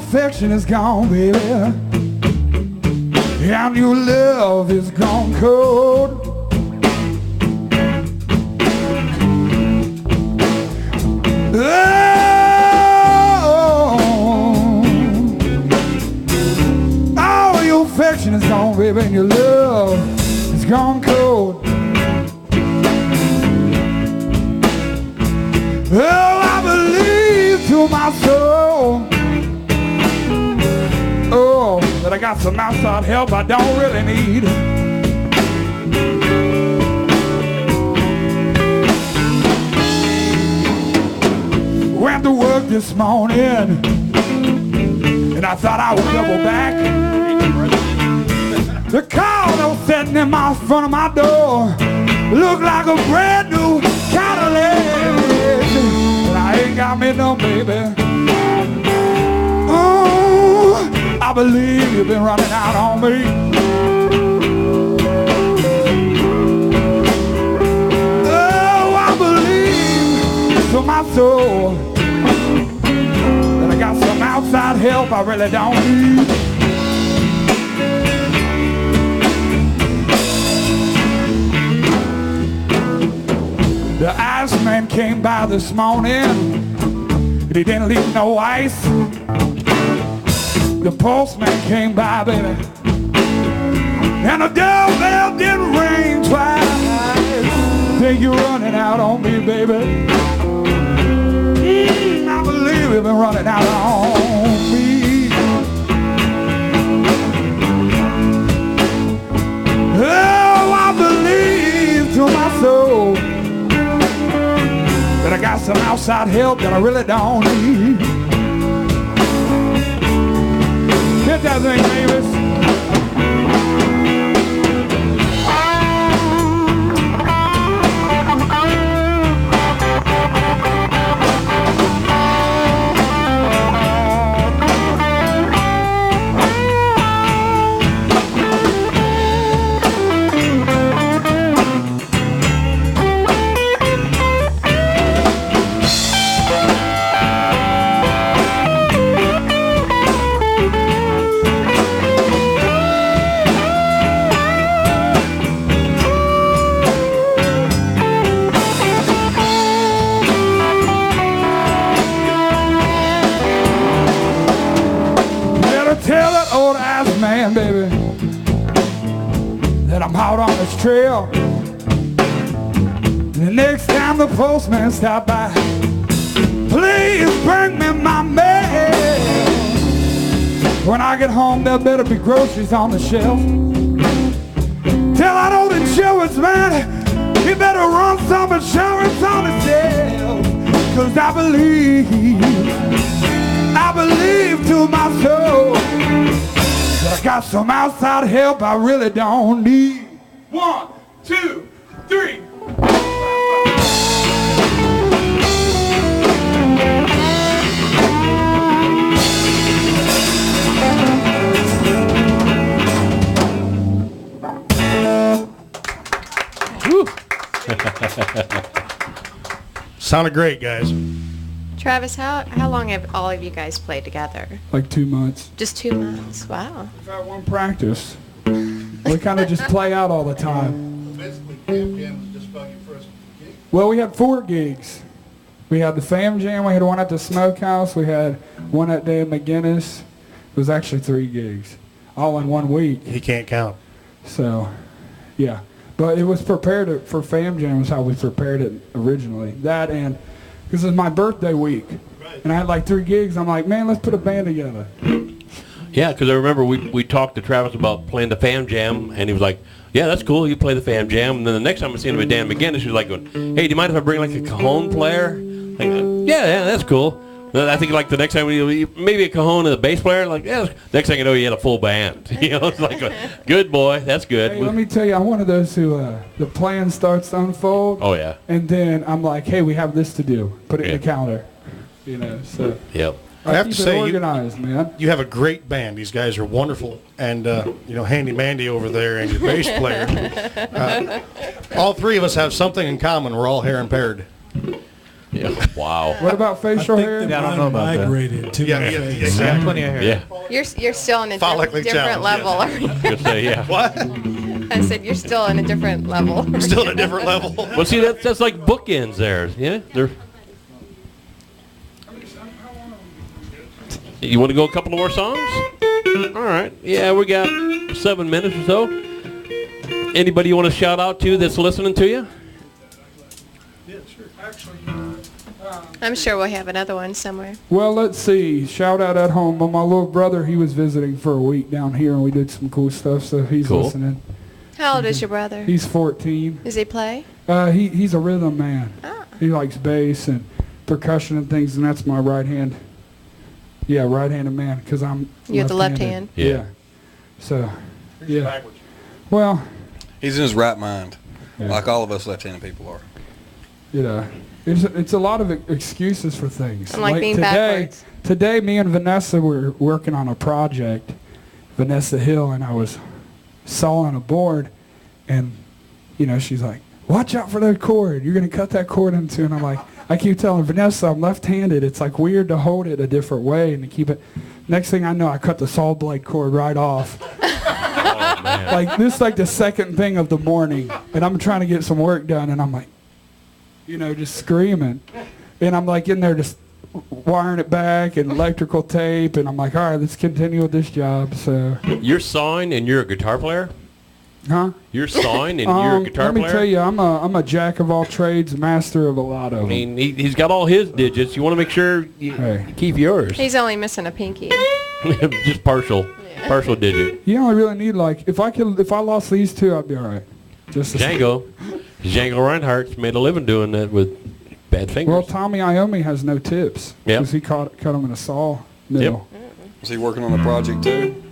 Affection is gone, baby, and your love is gone cold. Oh, your affection is gone, baby, and your love is gone cold. Oh, I believe to my soul, that I got some outside help I don't really need. Went to work this morning, and I thought I would double back. The car that was sitting in my front of my door looked like a brand new Cadillac, and I ain't got me no baby. I believe you've been running out on me. Oh, I believe to my soul that I got some outside help I really don't need. postman came by this morning. He didn't leave no ice. The postman came by, baby, and the doorbell didn't ring twice. Think you're running out on me, baby. I believe you've been running out on me. Oh, I believe to my soul that I got some outside help that I really don't need. Hit that thing, Davis. Tell that old ass man, baby, that I'm out on this trail. The next time the postman stop by, please bring me my mail. When I get home, there better be groceries on the shelf. Tell that old insurance man, he better run some insurance on himself. 'Cause I believe to my soul that I got some outside help I really don't need. 1, 2, 3. Sounded great, guys. Travis, how long have all of you guys played together? Like 2 months. Just 2 months. Wow. We've had one practice. We kind of just play out all the time. Basically, Cam Jam was just about your first gig. Well, we had 4 gigs. We had the Fam Jam, we had one at the Smokehouse, we had one that day at McGinnis. It was actually 3 gigs, all in 1 week. He can't count. So, yeah. But it was prepared for Fam Jam was how we prepared it originally. That and, because it was my birthday week. Right. And I had like 3 gigs. I'm like, man, let's put a band together. Yeah, because I remember we talked to Travis about playing the Fam Jam, and he was like, yeah, that's cool, you play the Fam Jam. And then the next time I seen him with Dan McGinnis, he was like, going, hey, do you mind if I bring like a cajon player? Like, yeah, that's cool. Then I think like the next time maybe a cajon and a bass player, like, yeah, next thing you know, you had a full band. You know, it's like, good boy, that's good. Hey, let me tell you, I'm one of those who the plan starts to unfold. Oh, yeah. And then I'm like, hey, we have this to do. Put it in the calendar. You know, so. Yep. I have to keep it say, organized, man. you have a great band. These guys are wonderful. And, you know, Handy Mandy over there and your bass player. All 3 of us have something in common. We're all hair impaired. Yeah. Wow. What about facial hair? Yeah, I don't know about migrated to Yeah, my yeah, face. exactly. Plenty of hair. Yeah. You're still in a Follically different challenged, level. Just say, yeah. What? I said you're still in a different level. Still at a different level. Well, see, that's like bookends there. Yeah. They're. You want to go a couple more songs? All right. Yeah, we got 7 minutes or so. Anybody you want to shout out to that's listening to you? I'm sure we'll have another one somewhere. Well, let's see. Shout out at home. But my little brother, he was visiting for a week down here, and we did some cool stuff, so he's Cool. listening. How old is your brother? He's 14. Does he play? He's a rhythm man. Ah. He likes bass and percussion and things, and that's my right hand. Yeah, right-handed man, because I'm You're the left left-handed. hand? Yeah. So, yeah. Well, He's in his right mind, Yeah. like all of us left-handed people are. you know, it's a lot of excuses for things. Unlike being today, backwards. Today, me and Vanessa were working on a project, Vanessa Hill, and I was sawing a board, and, you know, she's like, watch out for that cord. You're going to cut that cord into, and I'm like, I keep telling Vanessa I'm left-handed. It's like weird to hold it a different way and to keep it. Next thing I know, I cut the saw blade cord right off. Oh, man. Like this is like the second thing of the morning, and I'm trying to get some work done, and I'm like, you know, just screaming. And I'm like in there just wiring it back and electrical tape, and I'm like, all right, let's continue with this job. So You're sawing and you're a guitar player? Huh? You're sawing and you're a guitar player? Let me tell you, I'm a jack of all trades, master of a lot of them. I mean, he's got all his digits. You want to make sure you keep yours. He's only missing a pinky. Just partial digit. You only really need like, if I lost these two, I'd be all right. Just Django Reinhardt's made a living doing that with bad fingers. Well, Tommy Iommi has no tips. Yep. Because he cut him in a saw mill. Is he working on a project too?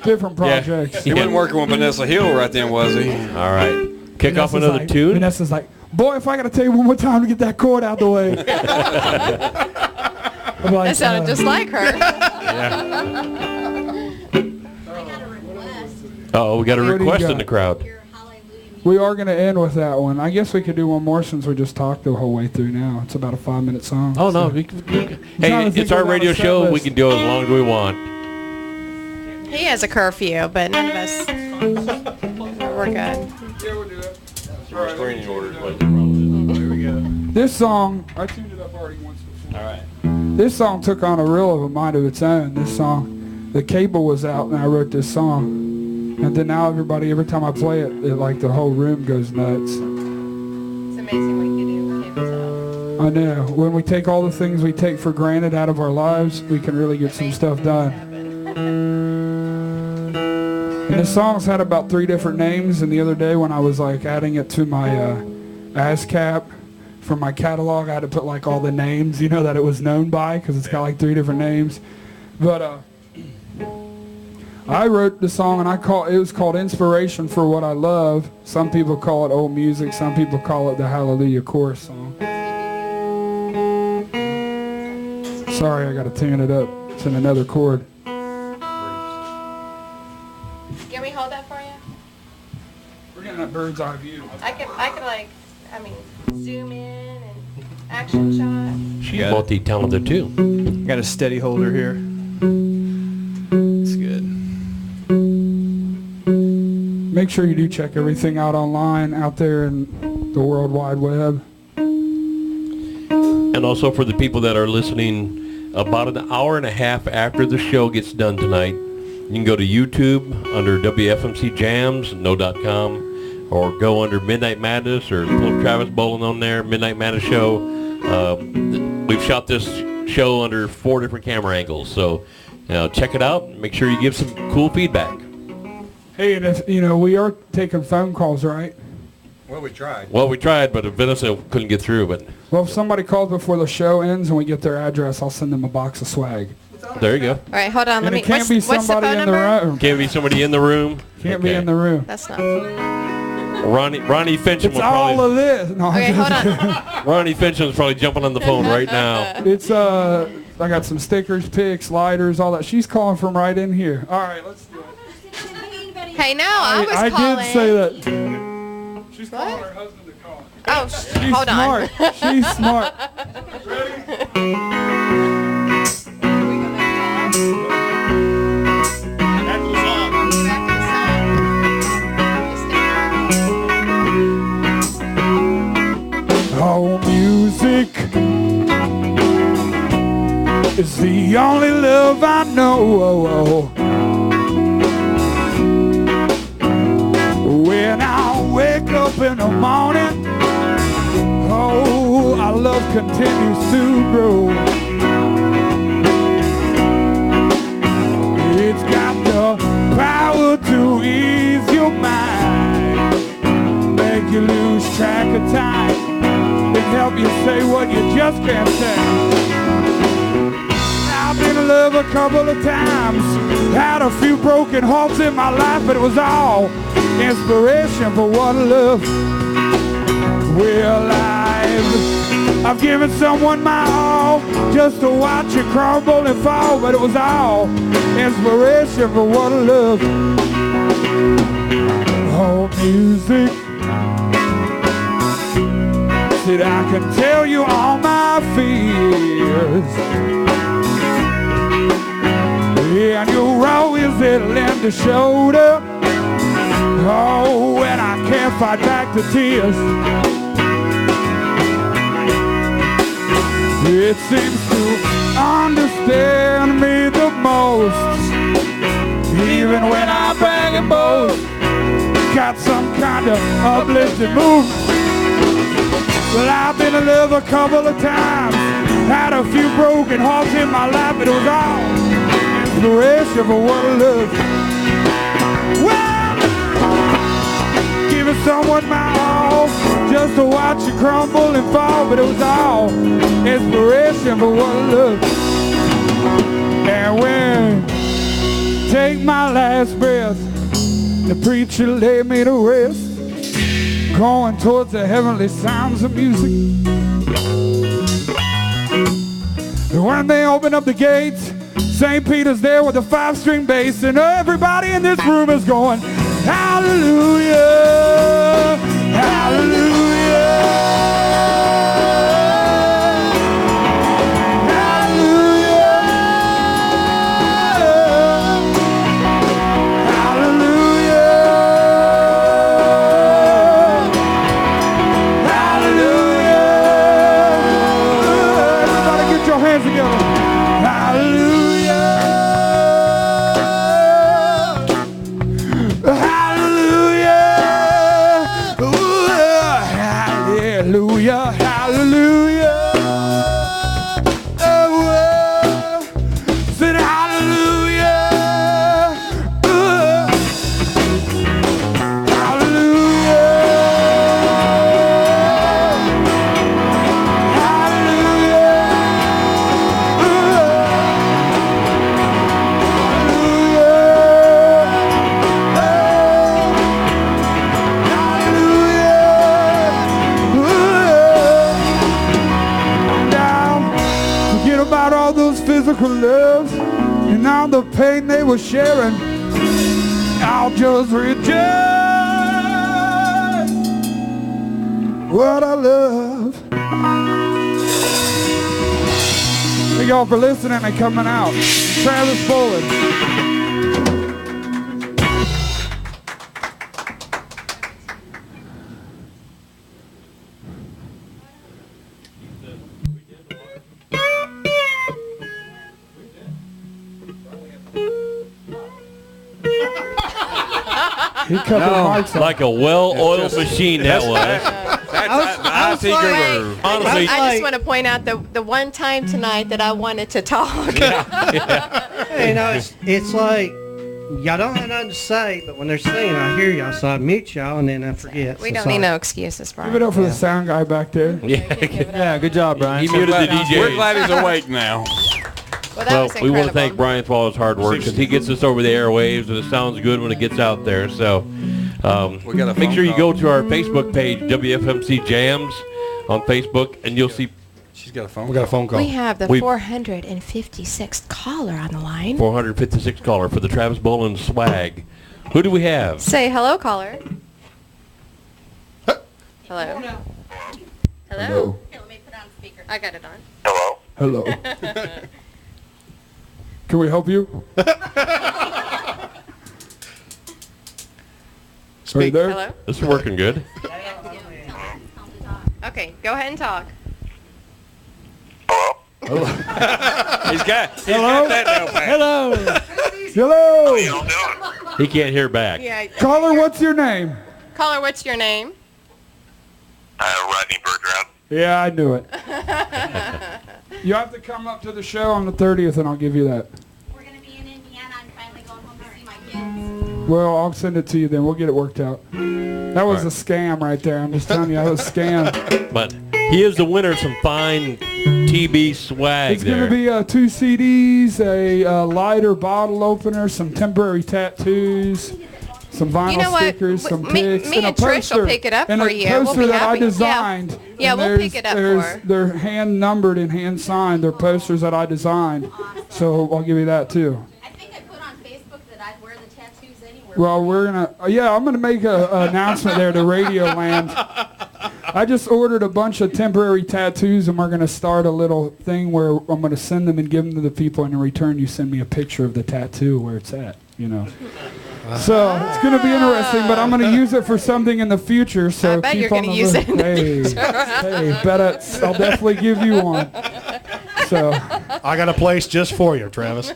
Different projects. He wasn't working with Vanessa Hill right then, was he? All right. Kick off another tune. Vanessa's like, boy, if I got to tell you one more time to get that cord out the way. I'm like, That sounded just like her. Oh, we got a What do you request in got? the crowd. We are going to end with that one. I guess we could do one more since we just talked the whole way through now. It's about a 5-minute song. Oh, no. so. Hey, it's our radio show. We can do it as long as we want. He has a curfew, but none of us. We're good. Yeah, we'll do it. Screening order is what the problem is. There we go. This song, I tuned it up already once before. All right. This song took on a real of a mind of its own. This song, the cable was out and I wrote this song. And then now everybody, every time I play it, like the whole room goes nuts. It's amazing what you do with cables out. I know. When we take all the things we take for granted out of our lives, we can really get some stuff done. And this song's had about 3 different names, and the other day when I was like adding it to my ASCAP for my catalog, I had to put like all the names, you know, that it was known by, because it's got like 3 different names. But I wrote the song, and it was called Inspiration for What I Love. Some people call it old music. Some people call it the Hallelujah Chorus song. Sorry, I got to tune it up. It's in another chord. Can we hold that for you? We're getting that bird's eye view. I could like, zoom in and action shot. She's multi-talented, too. Got a steady holder here. It's good. Make sure you do check everything out online, out there in the World Wide Web. And also for the people that are listening, about an hour and a half after the show gets done tonight, you can go to YouTube under WFMC Jams, no.com, or go under Midnight Madness or put Travis Bowlin on there, Midnight Madness Show. We've shot this show under 4 different camera angles, so check it out. Make sure you give some cool feedback. Hey, and if, we are taking phone calls, right? Well, we tried. Well, we tried, but Vanessa couldn't get through. But Well, if somebody calls before the show ends and we get their address, I'll send them a box of swag. there you go. All right, hold on. And it can't be What's the somebody phone in the number? room. Can't be somebody in the room. Can't be in the room. That's not. Ronnie Fincham It's will all probably. of this. No, Okay, hold on. Ronnie Fincham's probably jumping on the phone right now. It's I got some stickers, picks, lighters, all that. She's calling from right in here. All right, let's do it. Hey, no, I was calling. did say that. She's calling her husband to call. Oh, She's hold smart. on. She's smart. Oh, music is the only love I know. When I wake up in the morning, oh, our love continues to grow. It's got the power to ease your mind, make you lose track of time, and help you say what you just can't say. I've been in love a couple of times, had a few broken hearts in my life, but it was all inspiration for what love. Well, I've given someone my all just to watch it crumble and fall, but it was all inspiration for what love. Oh, music, said I can tell you all my fears, and you're always there to lend a shoulder. Oh, and I can't fight back the tears. It seems to understand me the most. Even when I brag and boast, got some kind of uplifting move. Well, I've been in love a couple of times, had a few broken hearts in my life, but it was all inspiration for what I love. Well, giving someone my all, just to watch you crumble and fall, but it was all inspiration for what I love. And when take my last breath, the preacher laid me to rest, going towards the heavenly sounds of music. And when they open up the gates, St. Peter's there with a 5-string bass, and everybody in this room is going, hallelujah, hallelujah. Loves and all the pain they were sharing, I'll just rejoice what I love. Thank y'all for listening and coming out. Travis Bowlin. He cut the mics off. Like a well-oiled machine that was. That's IT guru. Honestly, I just want to point out the one time tonight that I wanted to talk. You know, it's like y'all don't have nothing to say, but when they're singing, I hear y'all, so I mute y'all, and then I forget. We so don't sorry. need no excuses, Brian. Give it up for the sound guy back there. Yeah, good job, Brian. he muted the DJ. We're glad he's awake now. Well, that Well, was we want to incredible. thank Brian for all his hard work because he gets us over the airwaves and it sounds good when it gets out there. So We got a make phone sure you call. go to our Facebook page, WFMC Jams on Facebook, and you'll see She's got a phone. We got a phone call. We have the We- 456th caller on the line. 456 caller for the Travis Bowlin swag. Who do we have? Say hello, caller. Hello. Hello. Here, let me put on speaker. I got it on. Hello. Can we help you? Are you there? Hello. This is working good. Okay, go ahead and talk. He's got Hello? that down pat. Hello. Hello. He can't hear back. Yeah. Caller, what's your name? Caller, what's your name? Rodney Bergeron. Yeah, I knew it. You have to come up to the show on the 30th, and I'll give you that. We're going to be in Indiana. I'm finally going home to see my kids. Well, I'll send it to you then. We'll get it worked out. That was a scam right there. I'm just telling you, that was a scam. But he is the winner of some fine TB swag It's going there. to be 2 CDs, a lighter bottle opener, some temporary tattoos, some vinyl You know what? stickers, some pics, Me and a and Trish will poster. pick it up and for a you. We'll poster be that I happy. Yeah. designed. Yeah, And we'll pick it up for. They're hand numbered and hand signed. They're posters that I designed. So I'll give you that too. I think I put on Facebook that I'd wear the tattoos anywhere. Well, we're gonna, I'm gonna make an announcement there to Radio Land. I just ordered a bunch of temporary tattoos, and we're gonna start a little thing where I'm gonna send them and give them to the people, and in return, you send me a picture of the tattoo where it's at. You know. So it's gonna be interesting, but I'm gonna use it for something in the future. So I bet keep you're on gonna the use it in the Hey, future. hey, I'll definitely give you one. So I got a place just for you, Travis.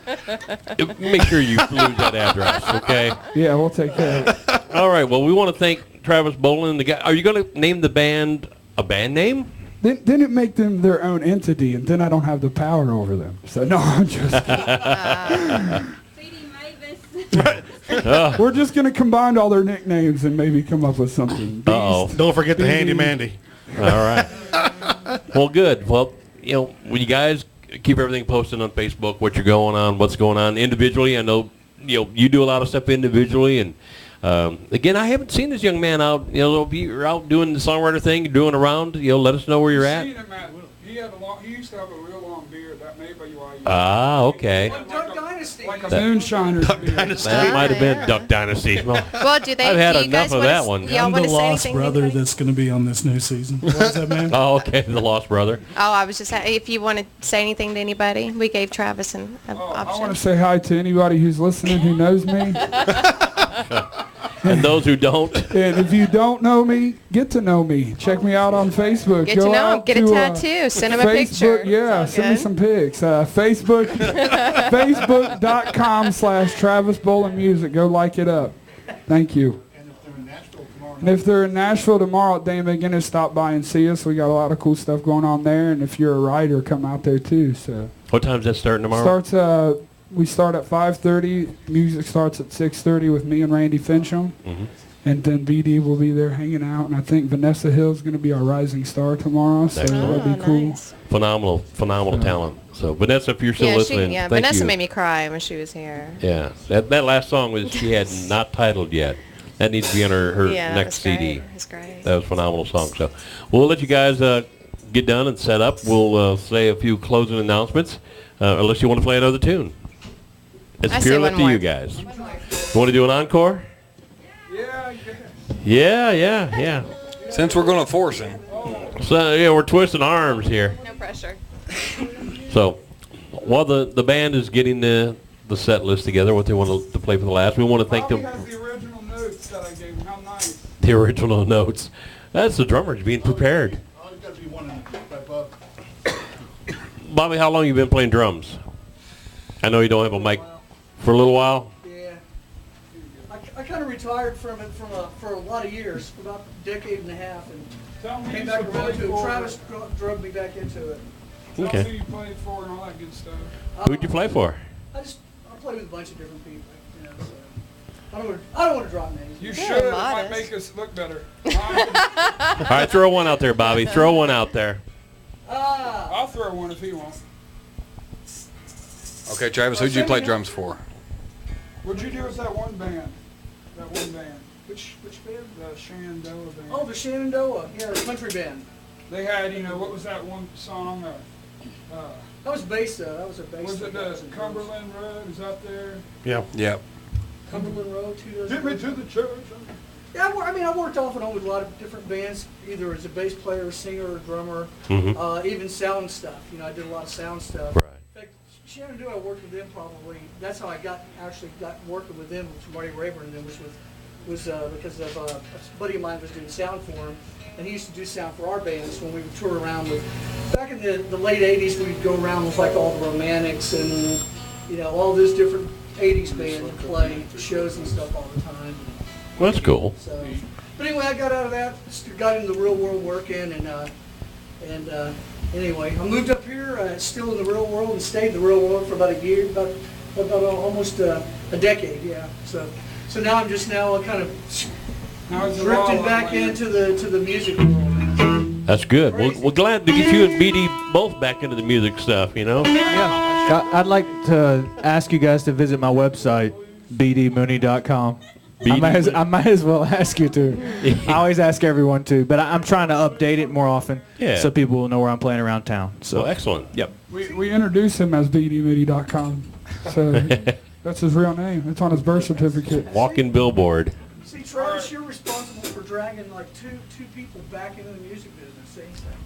Make sure you lose that address, okay? yeah, we'll take care of it. All right. Well, we want to thank Travis Bowlin. The guy. Are you going to name the band a band name? Then it make them their own entity, and then I don't have the power over them. So no, I'm just we're just gonna combine all their nicknames and maybe come up with something. Uh-oh. Don't forget the Handy Mandy. All right. Well, good. Well, when you guys keep everything posted on Facebook, what you're going on, what's going on individually. I know, you do a lot of stuff individually, and again, I haven't seen this young man out. If you're out doing the songwriter thing, doing around, let us know where you're at. Seen him at, he used to have a real long beard. That may be why. Ah, okay. Duck Dynasty. Like a moonshiner's beard. That might have been Duck Dynasty. Well, do they? I've had do you enough guys of wanna, that one. Y'all I'm want the to say lost anything? to brother anybody? that's going to be on this new season. What was that, man? Oh, okay. The Lost Brother. Oh, I was just if you want to say anything to anybody, we gave Travis an option. I want to say hi to anybody who's listening who knows me. And those who don't. And if you don't know me, get to know me. Check me out on Facebook. Get to know him. Get a tattoo. Send him a picture. Facebook, yeah, It's all send me good. some pics. Facebook, Facebook.com/Travis Bowlin Music. Go like it up. Thank you. And if they're in Nashville tomorrow, Dan McGinnis, stop by and see us. We got a lot of cool stuff going on there. And if you're a writer, come out there too. So What time's that starting tomorrow? we start at 5:30. Music starts at 6:30 with me and Randy Fincham. Mm-hmm. And then BD will be there hanging out. And I think Vanessa Hill's going to be our rising star tomorrow. So that'll be cool. Nice. Phenomenal talent. So, Vanessa, if you're still listening, thank Vanessa you. made me cry when she was here. Yeah, that last song was she had not titled yet. That needs to be on her next CD. That's great. That was a phenomenal song. So we'll let you guys get done and set up. We'll say a few closing announcements, unless you want to play another tune. It's I say purely one up to more. you guys. You want to do an encore? Yeah. Since we're going to force him. So we're twisting arms here. No pressure. So while the band is getting the set list together, what they want to play for the last, we want to thank them. Bobby has the original notes that I gave him. How nice. The original notes. That's the drummers being prepared. Bobby, how long you been playing drums? I know you don't have a mic for a little while. Yeah. I kind of retired from it for a lot of years, for about a decade and a half, and came back around to it. Travis drug me back into it. Okay. Who you played for and all that good stuff. Who'd you play for? I play with a bunch of different people, so I don't want to drop names. You Yeah, should. It might modest. make us look better. All right, throw one out there, Bobby. Throw one out there. I'll throw one if he wants. Okay, Travis, who'd you play drums for? What'd you do with that one band? Which band? The Shenandoah band. Oh, the Shenandoah, yeah, the country band. They had, what was that one song? That was bass, though. That was a bass. Was it the Cumberland Road? Is that there? Yeah. Yep. Cumberland Road, 2 dozen. Get me to the church. Yeah, I worked off and on with a lot of different bands, either as a bass player, a singer, or a drummer, even sound stuff. I did a lot of sound stuff. Right. In fact, Shenandoah, I worked with them probably. That's how I actually got working with them, with Marty Rayburn, and then was because of a buddy of mine was doing sound for him, and he used to do sound for our bands when we would tour around with. Back in the late '80s, we'd go around with like all the Romantics and all those different '80s bands and play shows and stuff all the time. Well, that's cool. So, but anyway, I got out of that, got into the real world working, and anyway, I moved up here, still in the real world, and stayed in the real world for about a year, about almost a decade, yeah. So now I'm just kind of drifting back into the music world. That's good. We're glad to get you and BD both back into the music stuff, Yeah. I'd like to ask you guys to visit my website, bdmooney.com. I might as well ask you to. I always ask everyone to, but I'm trying to update it more often so people will know where I'm playing around town. So Well, excellent. Yep. We introduce him as bdmooney.com. So that's his real name. It's on his birth certificate. Walking billboard. See, Travis, you're responsible for dragging like two people back into the music business.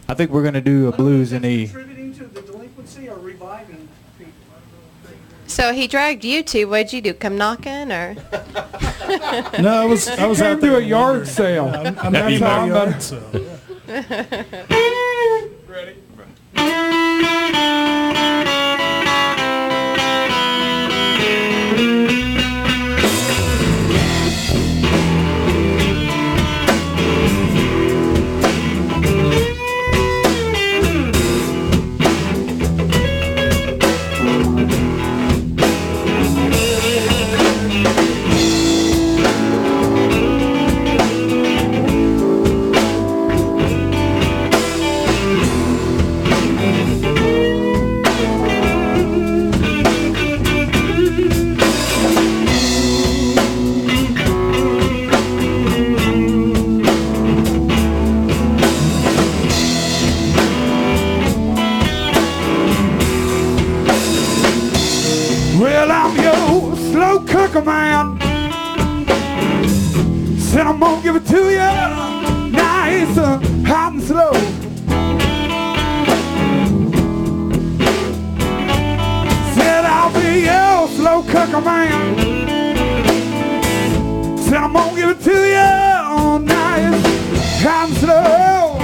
I think we're going to do a blues and E. Contributing to the delinquency or reviving people? So he dragged you two. What'd you do? Come knocking or? No, I was out to there a yard sale. I'm not you at a know. yard sale. Yeah. Ready? Said I'm gonna give it to you nice, hot and slow. Said I'll be your slow cooker man. Said I'm gonna give it to you nice, hot and slow.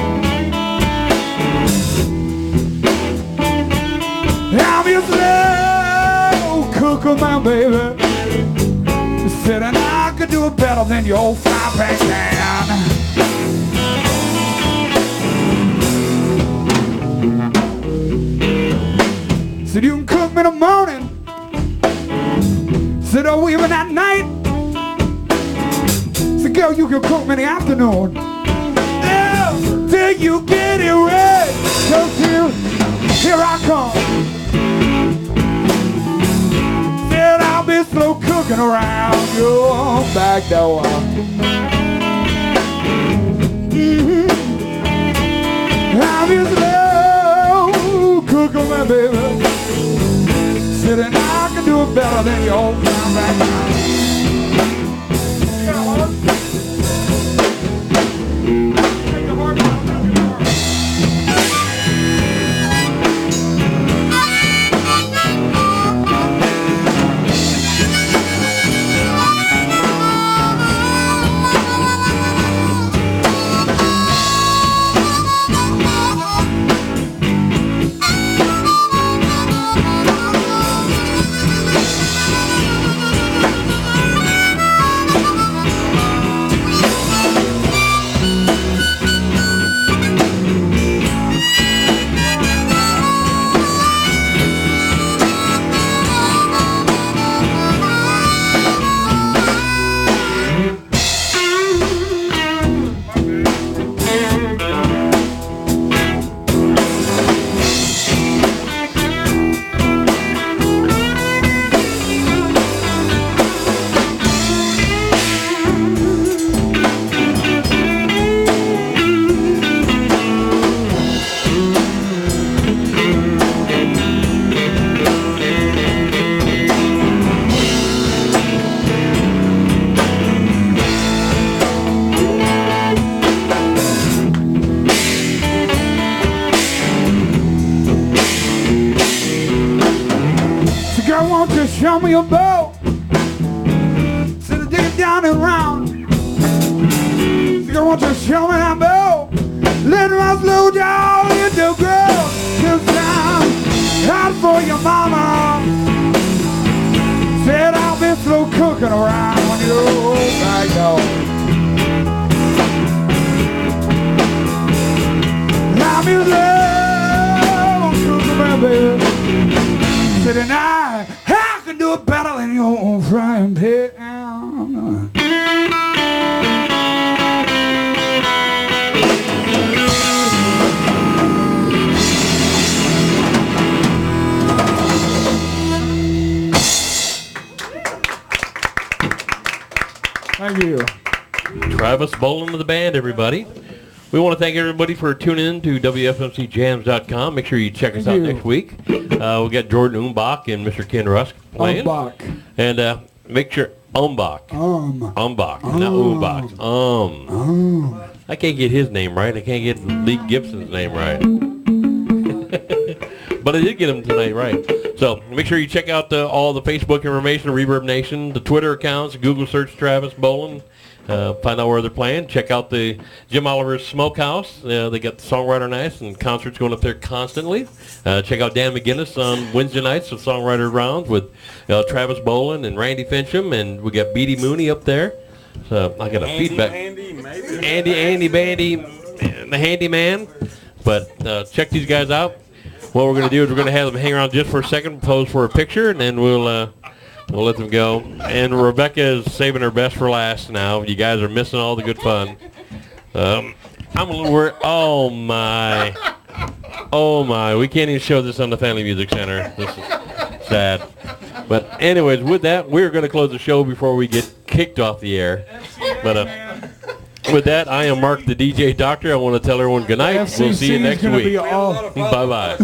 I'm your slow cooker man, baby. Said and I could do it better than your old fry pan can. Said you can cook me in the morning. Said oh even at night. Said girl you can cook me in the afternoon. Yeah, till you get it right. So here I come. Said I'll be slow cooking around your back door. I'll be slow cooking, my baby. Said and I can do it better than your old time back now. Show me your boat. Said dig it down and round. Said I want you to show me that boat. Let my slow down in the ground. 'Cause I'm hot for your mama. Said I'll be slow cooking around when you're back door. I'll be slow cooking, my baby. Said and I can do it better than your own frying pan. Thank you. Travis Bowlin of the band, everybody. We want to thank everybody for tuning in to WFMCJams.com. Make sure you check us out next week. We got Jordan Umbach and Mr. Ken Rusk playing. Umbach. And make sure Umbach. Umbach, not Umbach. I can't get his name right. I can't get Lee Gibson's name right. But I did get him tonight right. So make sure you check out all the Facebook information, Reverb Nation, the Twitter accounts, Google search Travis Bowlin. Find out where they're playing. Check out the Jim Oliver's Smokehouse. They got the Songwriter Nights and concerts going up there constantly. Check out Dan McGinnis on Wednesday nights with Songwriter Rounds with Travis Bowlin and Randy Fincham, and we got Beatty Mooney up there. So I got a feedback. Andy Bandy, the handyman. But check these guys out. What we're going to do is we're going to have them hang around just for a second, pose for a picture, and then we'll let them go. And Rebecca is saving her best for last now. You guys are missing all the good fun. I'm a little worried. Oh, my. We can't even show this on the Family Music Center. This is sad. But anyways, with that, we're going to close the show before we get kicked off the air. But with that, I am Mark the DJ Doctor. I want to tell everyone good night. We'll see you next week. Bye-bye.